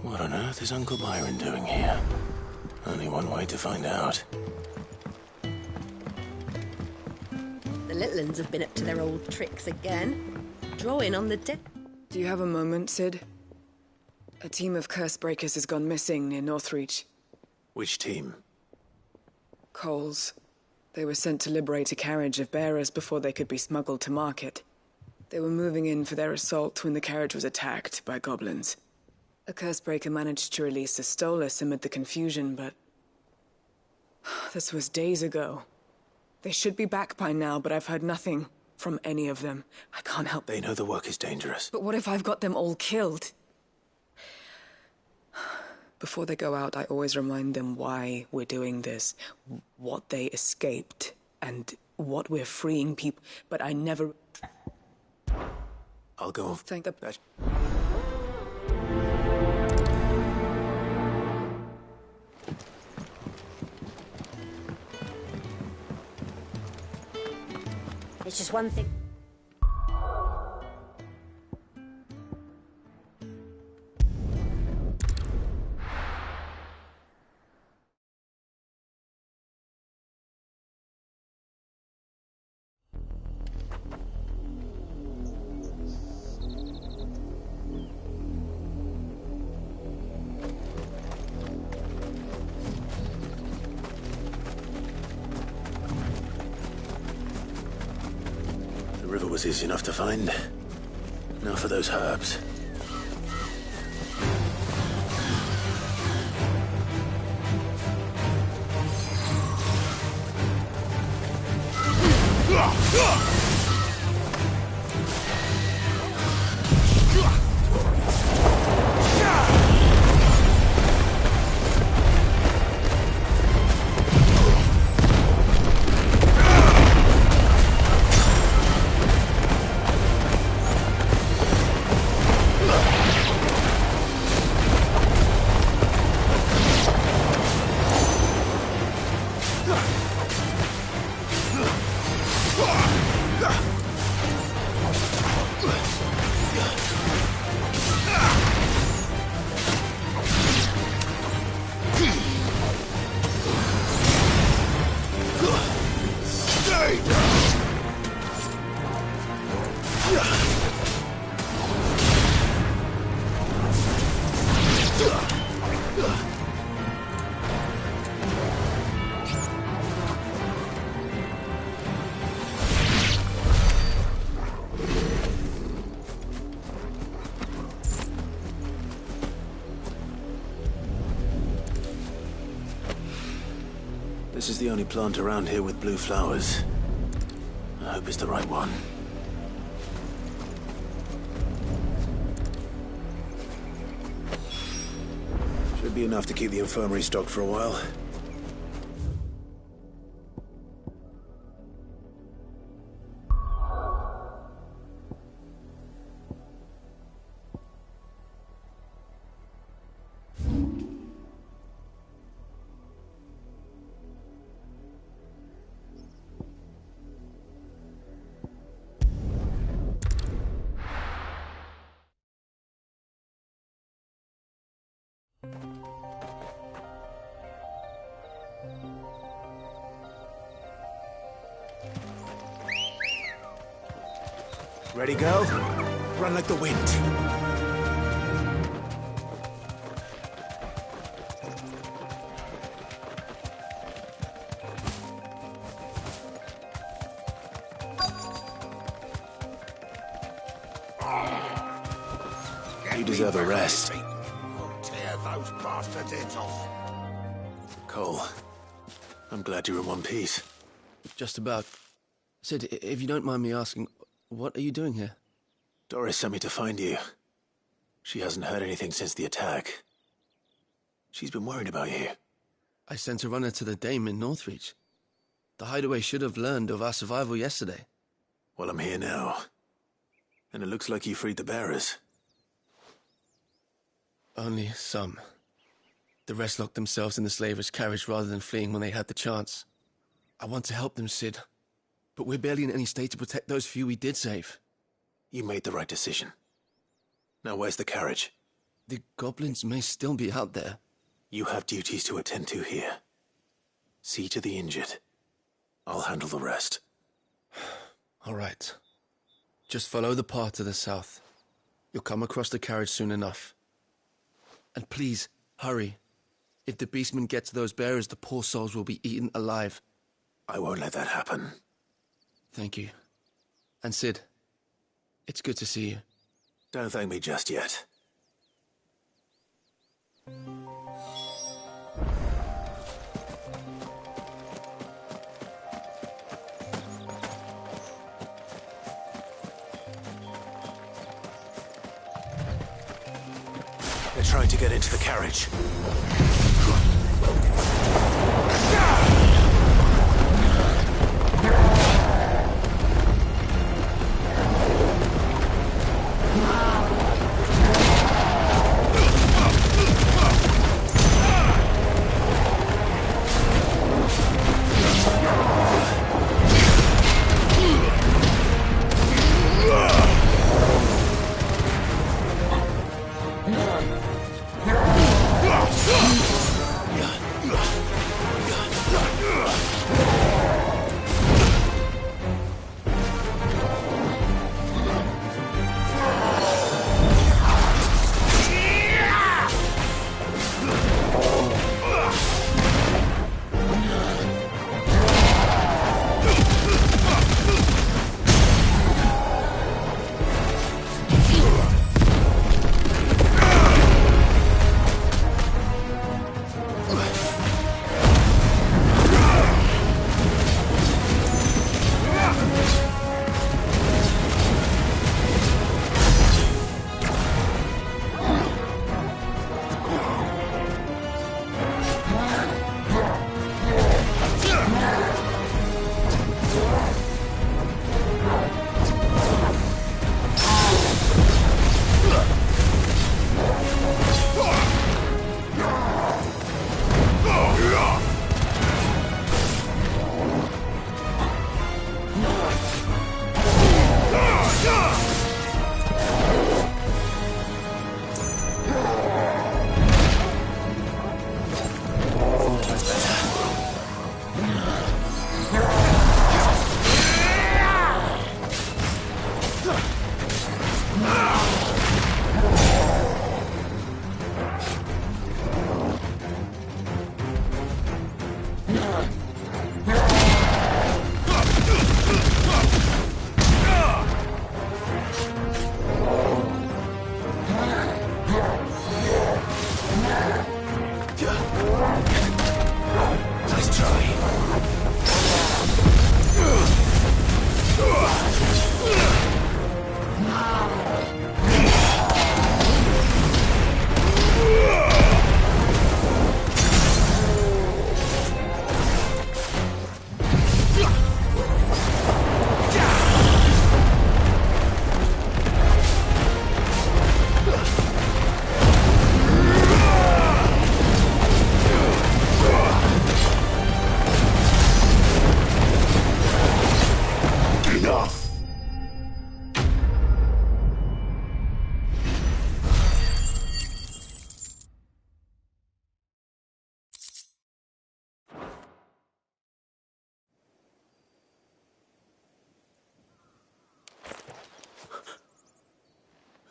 What on earth is Uncle Byron doing here? Only one way to find out. The little uns have been up to their old tricks again. Drawing on the dead. Do you have a moment, Sid? A team of Cursebreakers has gone missing near Northreach. Which team? Coles. They were sent to liberate a carriage of bearers before they could be smuggled to market. They were moving in for their assault when the carriage was attacked by goblins. A Cursebreaker managed to release a Stolas amid the confusion, but... this was days ago. They should be back by now, but I've heard nothing from any of them. I can't help... They know the work is dangerous. But what if I've got them all killed? Before they go out, I always remind them why we're doing this, what they escaped, and what we're freeing people. But I never... I'll go... Thank the... It's just one thing. The river was easy enough to find. Now for those herbs. This is the only plant around here with blue flowers. I hope it's the right one. Should be enough to keep the infirmary stocked for a while. Ready, girl? Run like the wind. You deserve a rest. We'll tear those bastards' heads off. Cole, I'm glad you're in one piece. Just about. Sid, if you don't mind me asking, what are you doing here? Doris sent me to find you. She hasn't heard anything since the attack. She's been worried about you. I sent a runner to the Dame in Northreach. The hideaway should have learned of our survival yesterday. Well, I'm here now. And it looks like you freed the bearers. Only some. The rest locked themselves in the slavers' carriage rather than fleeing when they had the chance. I want to help them, Cid. But we're barely in any state to protect those few we did save. You made the right decision. Now where's the carriage? The goblins may still be out there. You have duties to attend to here. See to the injured. I'll handle the rest. All right. Just follow the path to the south. You'll come across the carriage soon enough. And please, hurry. If the beastmen get to those bearers, the poor souls will be eaten alive. I won't let that happen. Thank you. And Cid, it's good to see you. Don't thank me just yet. They're trying to get into the carriage.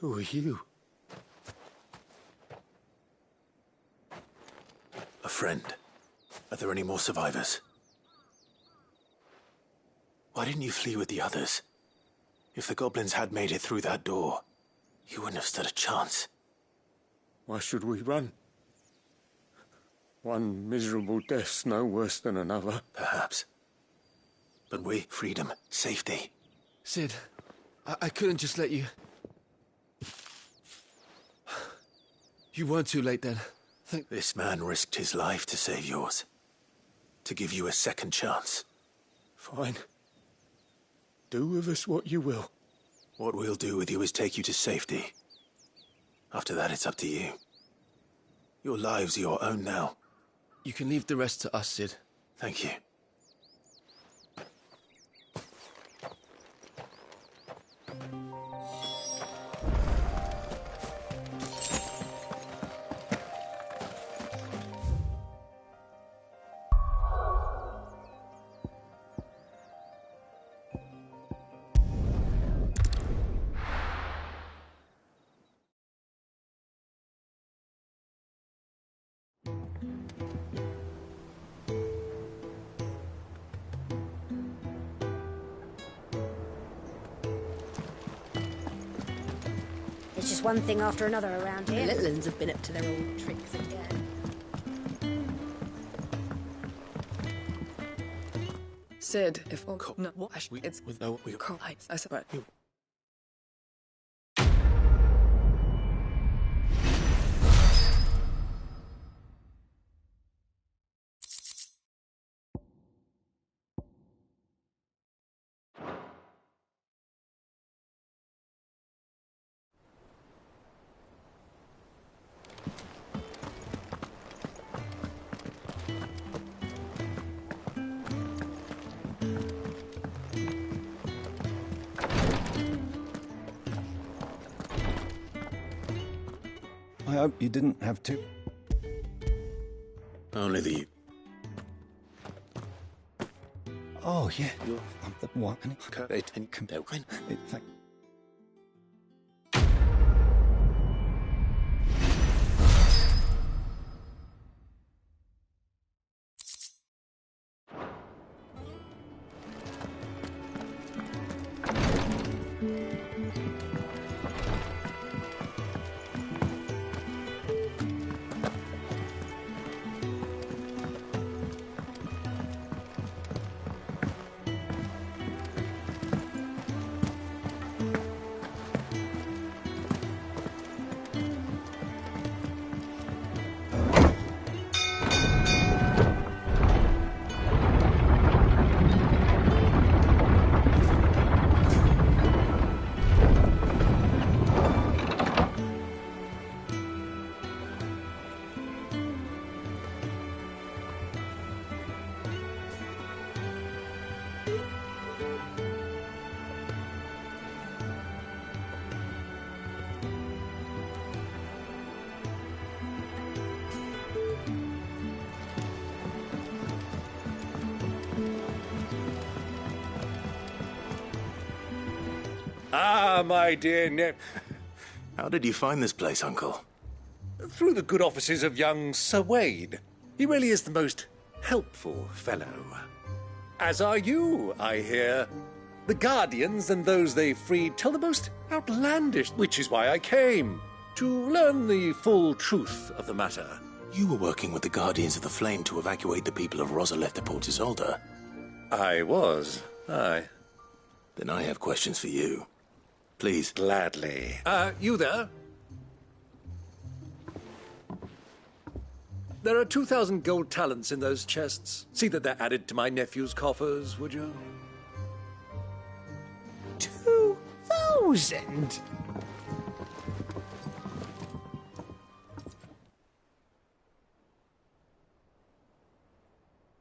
Who are you? A friend. Are there any more survivors? Why didn't you flee with the others? If the goblins had made it through that door, you wouldn't have stood a chance. Why should we run? One miserable death's no worse than another. Perhaps. But we, freedom, safety. Cid, I couldn't just let you... You weren't too late then. This man risked his life to save yours. To give you a second chance. Fine. Do with us what you will. What we'll do with you is take you to safety. After that, it's up to you. Your lives are your own now. You can leave the rest to us, Cid. Thank you. It's just one thing after another around here. The Littlands have been up to their old tricks again. Cid, if no, it's with no lights. I said, you. I hope you didn't have to. Only the... Oh, yeah. The one. Ah, my dear Nep. How did you find this place, Uncle? Through the good offices of young Sir Wade. He really is the most helpful fellow. As are you, I hear. The Guardians and those they freed tell the most outlandish, which is why I came, to learn the full truth of the matter. You were working with the Guardians of the Flame to evacuate the people of Rosalith to Port Isolde. I was, aye. Then I have questions for you. Please. Gladly. You there? There are 2,000 gold talents in those chests. See that they're added to my nephew's coffers, would you? 2,000?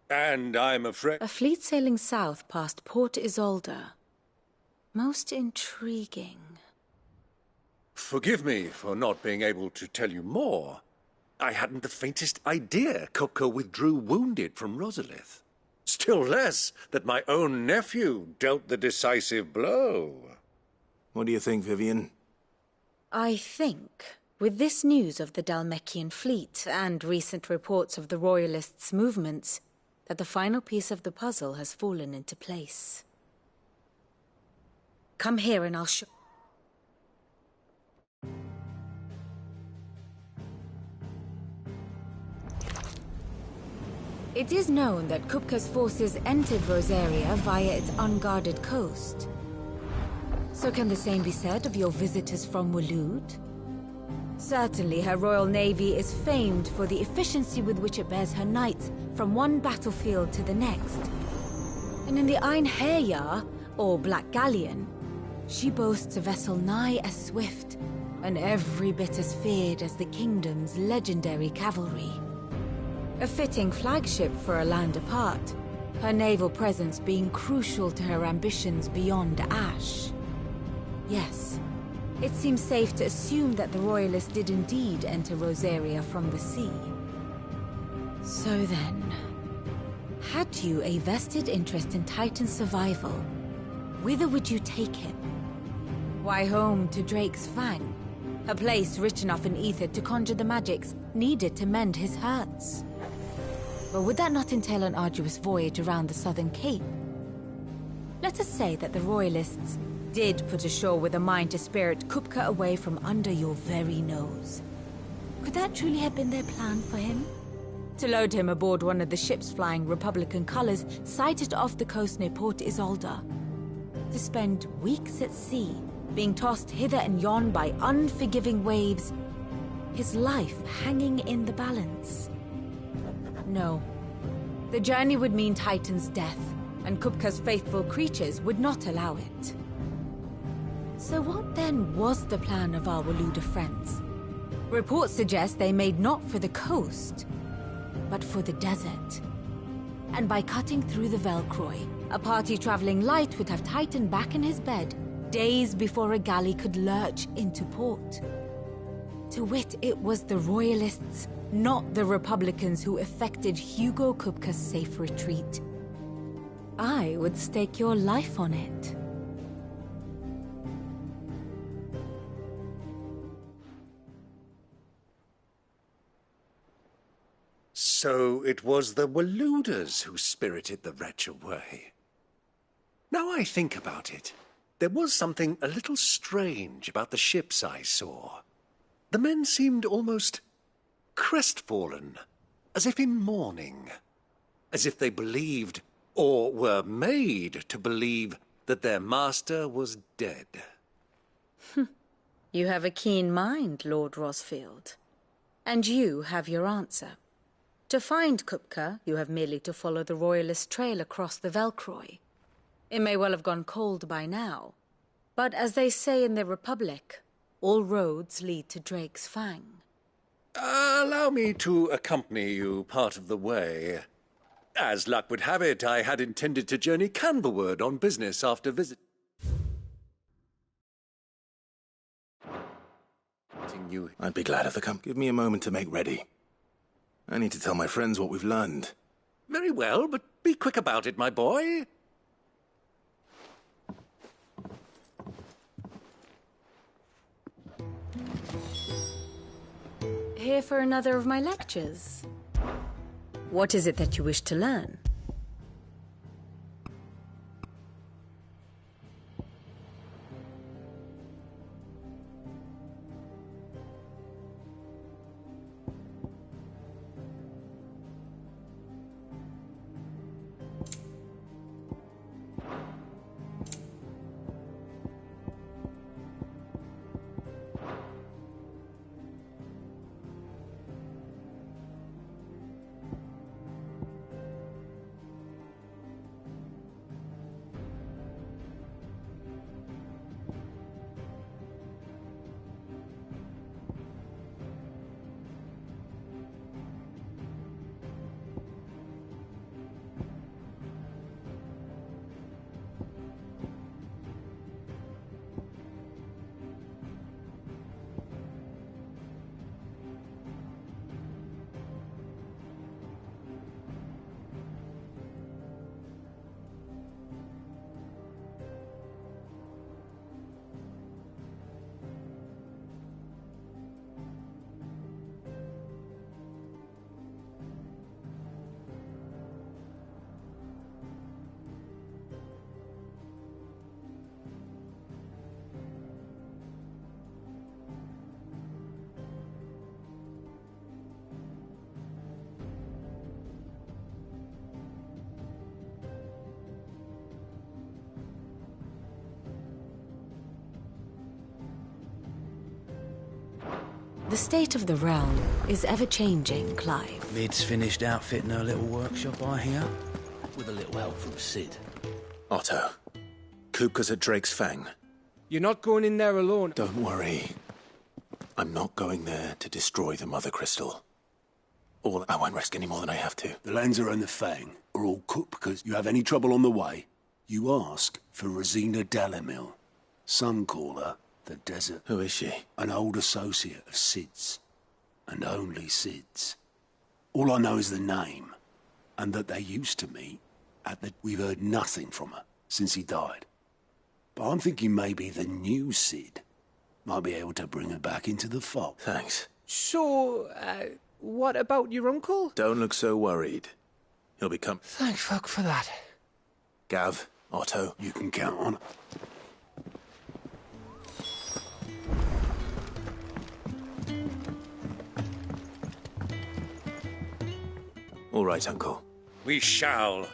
And I'm afraid... A fleet sailing south past Port Isolde. Most intriguing. Forgive me for not being able to tell you more. I hadn't the faintest idea Kupka withdrew wounded from Rosalith. Still less that my own nephew dealt the decisive blow. What do you think, Vivian? I think, with this news of the Dhalmekian fleet and recent reports of the Royalists' movements, that the final piece of the puzzle has fallen into place. Come here and I'll show... It is known that Kupka's forces entered Rosaria via its unguarded coast. So can the same be said of your visitors from Waloed? Certainly, her Royal Navy is famed for the efficiency with which it bears her knights from one battlefield to the next. And in the Einherjar, or Black Galleon, she boasts a vessel nigh as swift and every bit as feared as the kingdom's legendary cavalry. A fitting flagship for a land apart, her naval presence being crucial to her ambitions beyond Ash. Yes, it seems safe to assume that the Royalists did indeed enter Rosaria from the sea. So then, had you a vested interest in Titan's survival, whither would you take him? Why, home to Drake's Fang, a place rich enough in ether to conjure the magics needed to mend his hurts. But would that not entail an arduous voyage around the southern cape? Let us say that the Royalists did put ashore with a mind to spirit Kupka away from under your very nose. Could that truly have been their plan for him? To load him aboard one of the ships flying Republican colors sighted off the coast near Port Isolde. To spend weeks at sea, being tossed hither and yon by unforgiving waves, his life hanging in the balance. No. The journey would mean Titan's death, and Kupka's faithful creatures would not allow it. So what then was the plan of our Waluda friends? Reports suggest they made not for the coast, but for the desert. And by cutting through the Velcroy, a party traveling light would have Titan back in his bed days before a galley could lurch into port. To wit, it was the Royalists, not the Republicans, who effected Hugo Kupka's safe retreat. I would stake your life on it. So it was the Waludas who spirited the wretch away. Now I think about it, there was something a little strange about the ships I saw. The men seemed almost crestfallen, as if in mourning, as if they believed, or were made to believe, that their master was dead. You have a keen mind, Lord Rosfield. And you have your answer. To find Kupka, you have merely to follow the Royalist trail across the Velcroy. It may well have gone cold by now, but as they say in the Republic, all roads lead to Drake's Fang. Allow me to accompany you part of the way. As luck would have it, I had intended to journey Canberward on business after visiting you. I'd be glad of the Give me a moment to make ready. I need to tell my friends what we've learned. Very well, but be quick about it, my boy. Here for another of my lectures. What is it that you wish to learn? The state of the realm is ever-changing, Clive. Lid's finished outfitting her little workshop, I hear. With a little help from Cid. Otto, Kupka's at Drake's Fang. You're not going in there alone. Don't worry. I'm not going there to destroy the Mother Crystal. I won't risk any more than I have to. The Lanza and the Fang are all Kupka's. You have any trouble on the way, you ask for Rosina Dalamil. Some call her the Desert. Who is she? An old associate of Cid's. And only Cid's. All I know is the name, and that they used to meet at the... We've heard nothing from her since he died. But I'm thinking maybe the new Cid might be able to bring her back into the fold. Thanks. So, what about your uncle? Don't look so worried. He'll become... Thank fuck for that. Gav, Otto, you can count on it. All right, Uncle. We shall.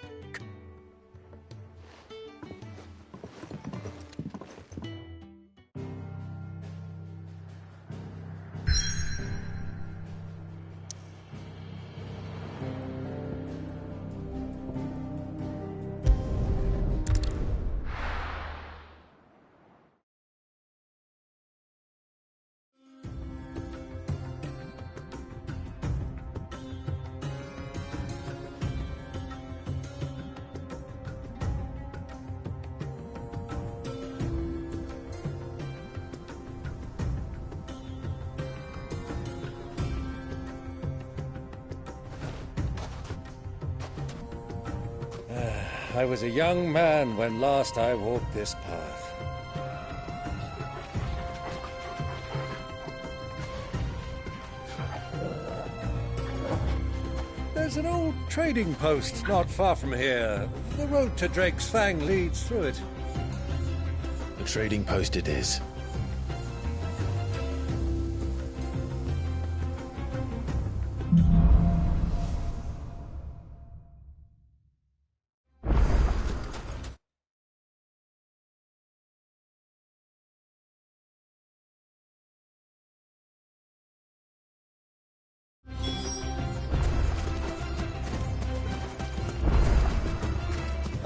I was a young man when last I walked this path. There's an old trading post not far from here. The road to Drake's Fang leads through it. A trading post it is.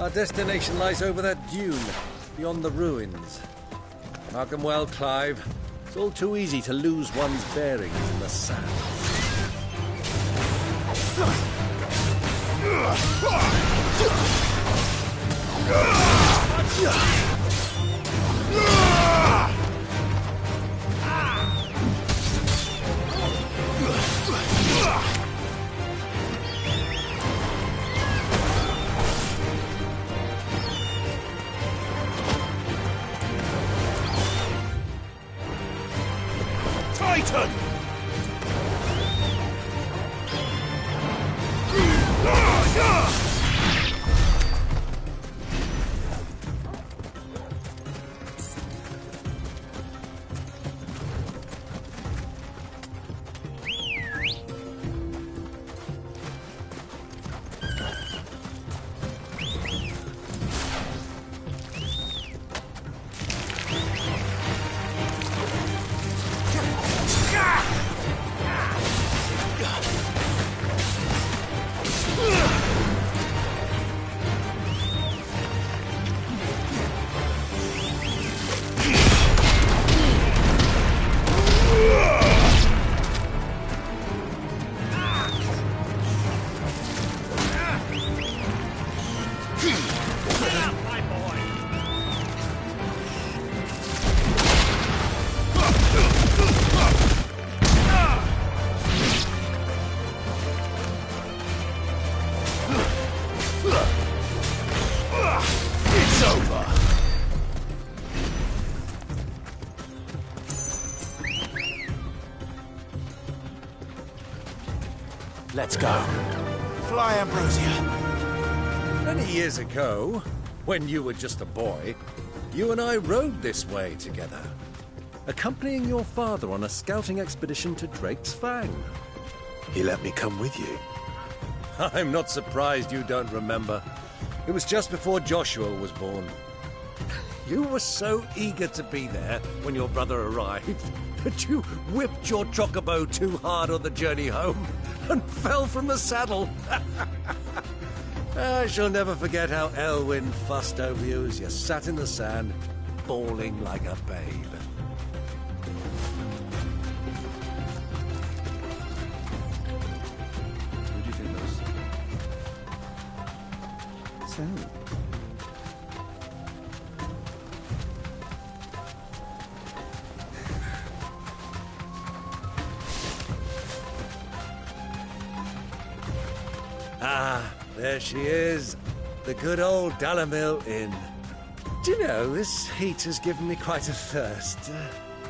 Our destination lies over that dune, beyond the ruins. Mark 'em well, Clive. It's all too easy to lose one's bearings in the sand. Titan! Let's go. Fly, Ambrosia. Many years ago, when you were just a boy, you and I rode this way together, accompanying your father on a scouting expedition to Drake's Fang. He let me come with you. I'm not surprised you don't remember. It was just before Joshua was born. You were so eager to be there when your brother arrived. but you whipped your chocobo too hard on the journey home and fell from the saddle. I shall never forget how Elwyn fussed over you as you sat in the sand, bawling like a babe. Who do you think those? So. Ah, there she is. The good old Dalamil Inn. Do you know, this heat has given me quite a thirst.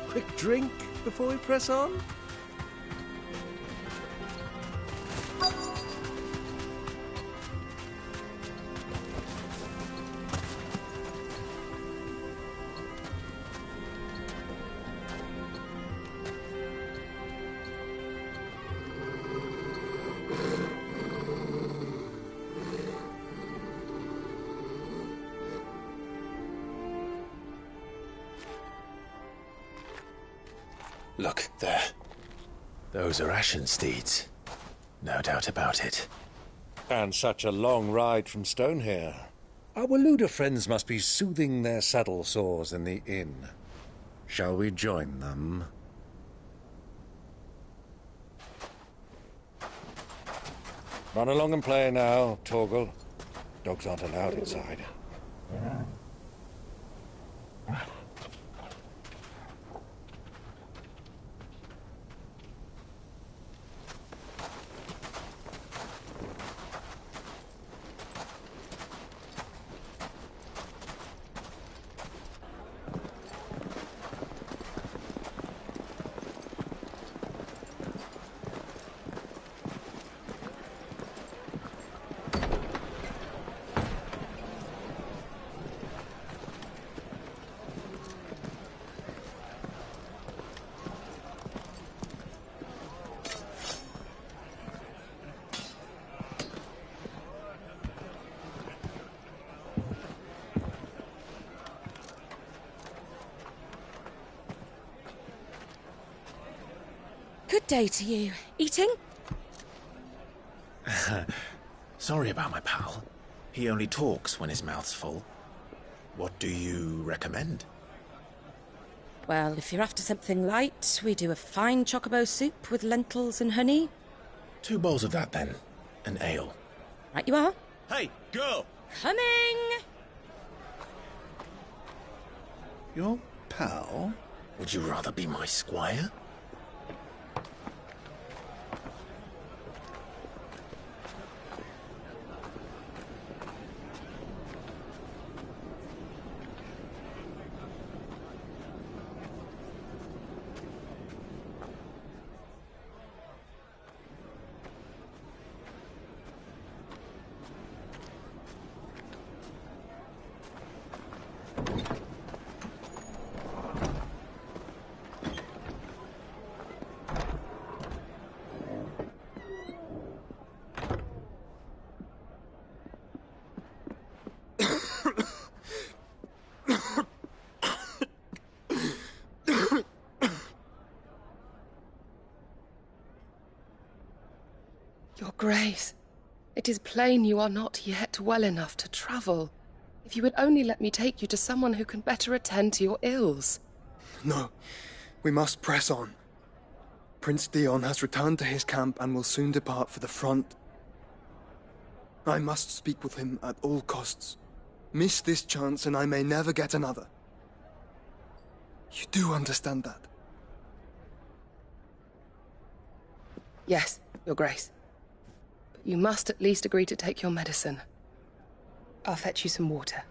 Quick drink before we press on? Look, there. Those are Ashen steeds. No doubt about it. And such a long ride from Stonehair. Our Luda friends must be soothing their saddle sores in the inn. Shall we join them? Run along and play now, Torgal. Dogs aren't allowed inside. Good day to you. Eating? Sorry about my pal. He only talks when his mouth's full. What do you recommend? Well, if you're after something light, we do a fine chocobo soup with lentils and honey. 2 bowls of that, then. An ale. Right you are. Hey, girl! Coming! Your pal? Would you rather be my squire? Your Grace, it is plain you are not yet well enough to travel. If you would only let me take you to someone who can better attend to your ills. No, we must press on. Prince Dion has returned to his camp and will soon depart for the front. I must speak with him at all costs. Miss this chance and I may never get another. You do understand that? Yes, Your Grace. But you must at least agree to take your medicine. I'll fetch you some water.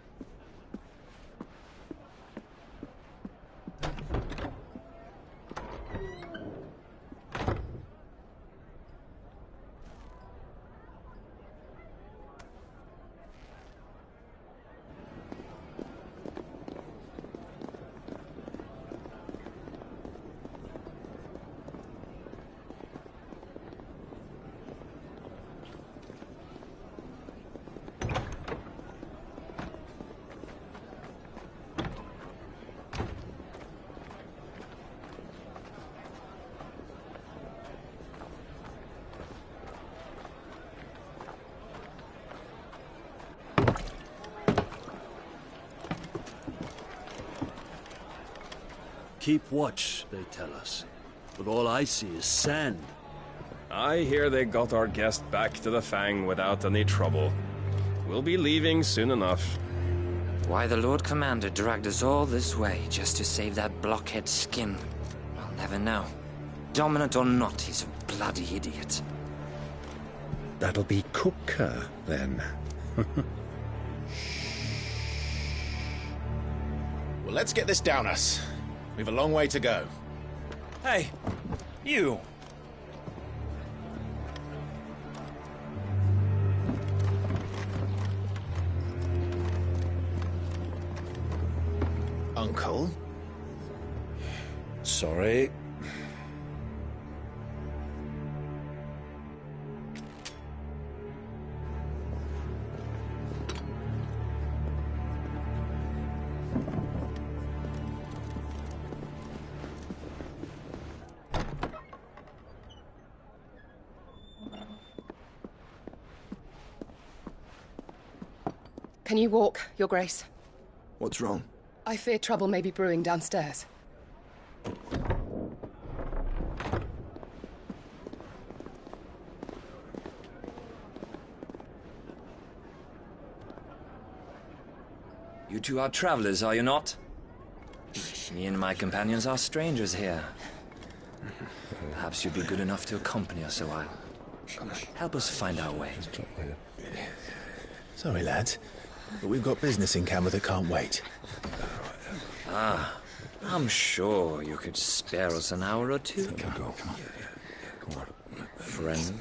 keep watch, they tell us. But all I see is sand. I hear they got our guest back to the Fang without any trouble. We'll be leaving soon enough. Why the Lord Commander dragged us all this way just to save that blockhead skin, I'll never know. Dominant or not, he's a bloody idiot. That'll be Cooker, then. Well, let's get this down us. We've a long way to go. Hey, you! Uncle? Sorry. Can you walk, Your Grace? What's wrong? I fear trouble may be brewing downstairs. You two are travelers, are you not? Me and my companions are strangers here. Perhaps you'd be good enough to accompany us a while. Help us find our way. Sorry, lads, but we've got business in Camber that can't wait. Ah, I'm sure you could spare us an hour or two. Come on. Friend.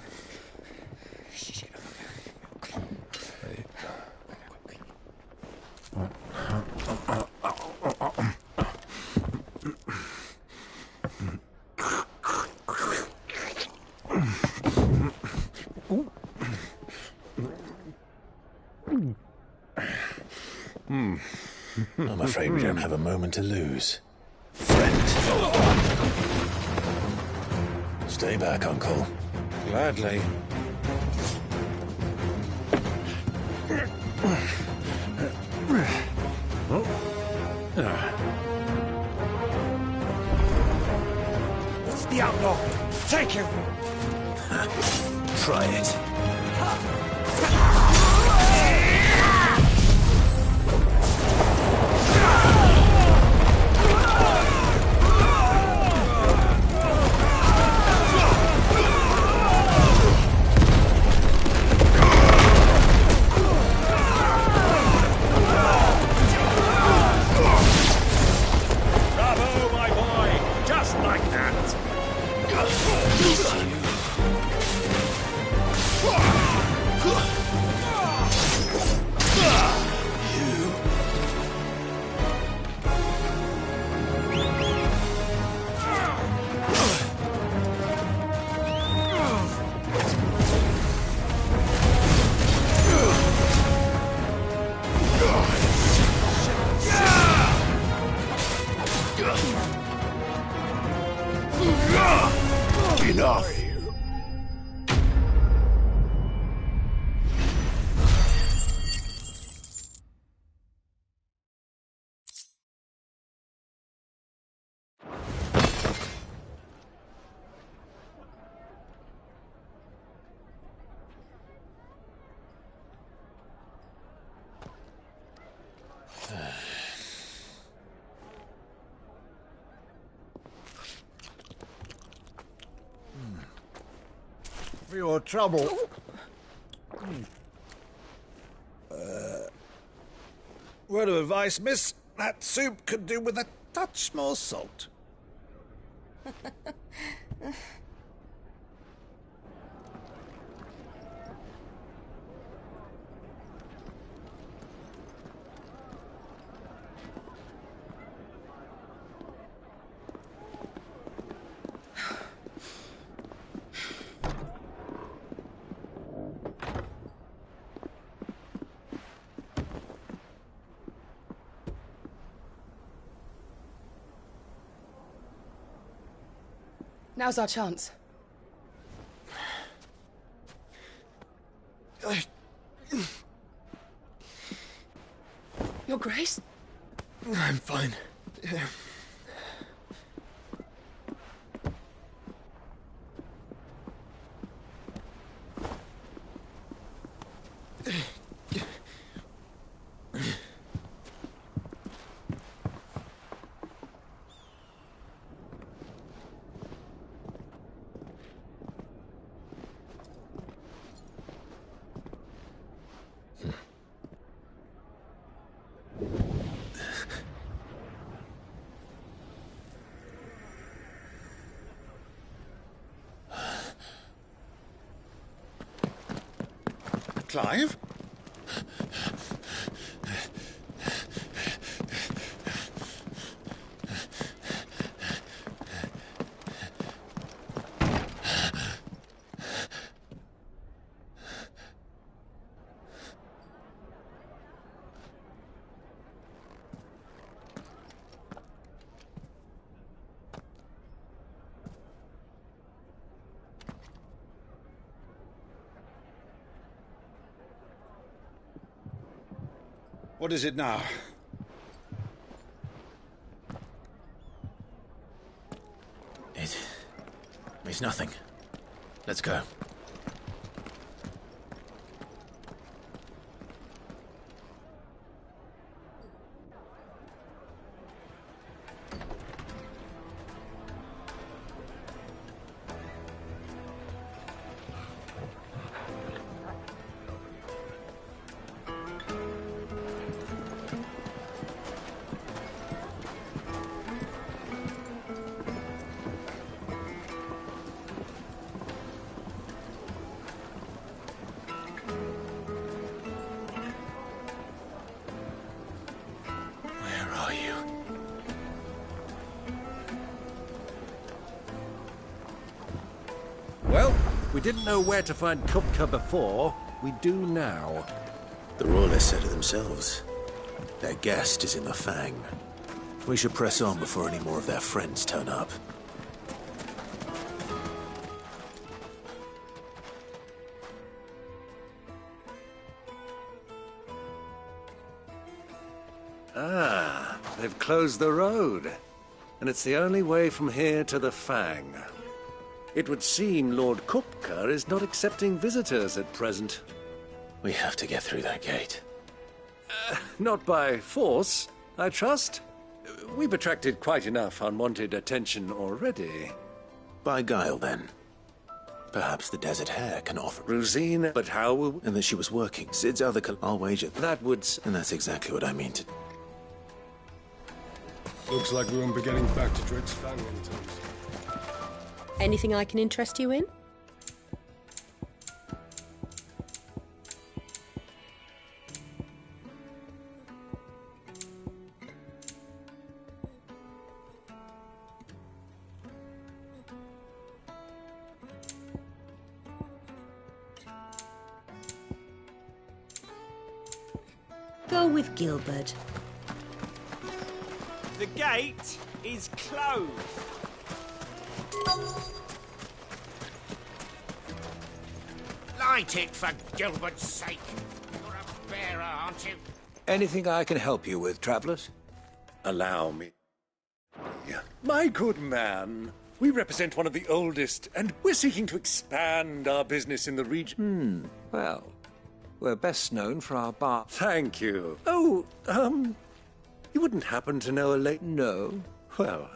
I'm afraid we don't have a moment to lose. Friend. Stay back, Uncle. Gladly. It's the outlaw! Take him! Try it. Bravo, my boy! Just like that! Enough. For your trouble. Word of advice, miss. That soup could do with a touch more salt. Now's our chance. Your Grace? I'm fine. Clive? What is it now? It's nothing. Let's go. Well, we didn't know where to find Kupka before. We do now. The Royalists said it themselves. Their guest is in the Fang. We should press on before any more of their friends turn up. Ah, they've closed the road. And it's the only way from here to the Fang. It would seem Lord Kupka is not accepting visitors at present. We have to get through that gate. Not by force, I trust. We've attracted quite enough unwanted attention already. By guile, then. Perhaps the Desert Hare can offer... Rosine, but how will... And that she was working. Sid's other... I'll wager. That would... And that's exactly what I mean to... Looks like we won't be getting back to Drake's Fang anytime. Anything I can interest you in? Go with Gilbert. The gate is closed. Light it, for Gilbert's sake. You're a bearer, aren't you? Anything I can help you with, travellers? Allow me. My good man, we represent one of the oldest, and we're seeking to expand our business in the region. Well, we're best known for our bar. Thank you. Oh, you wouldn't happen to know a late... No. Well,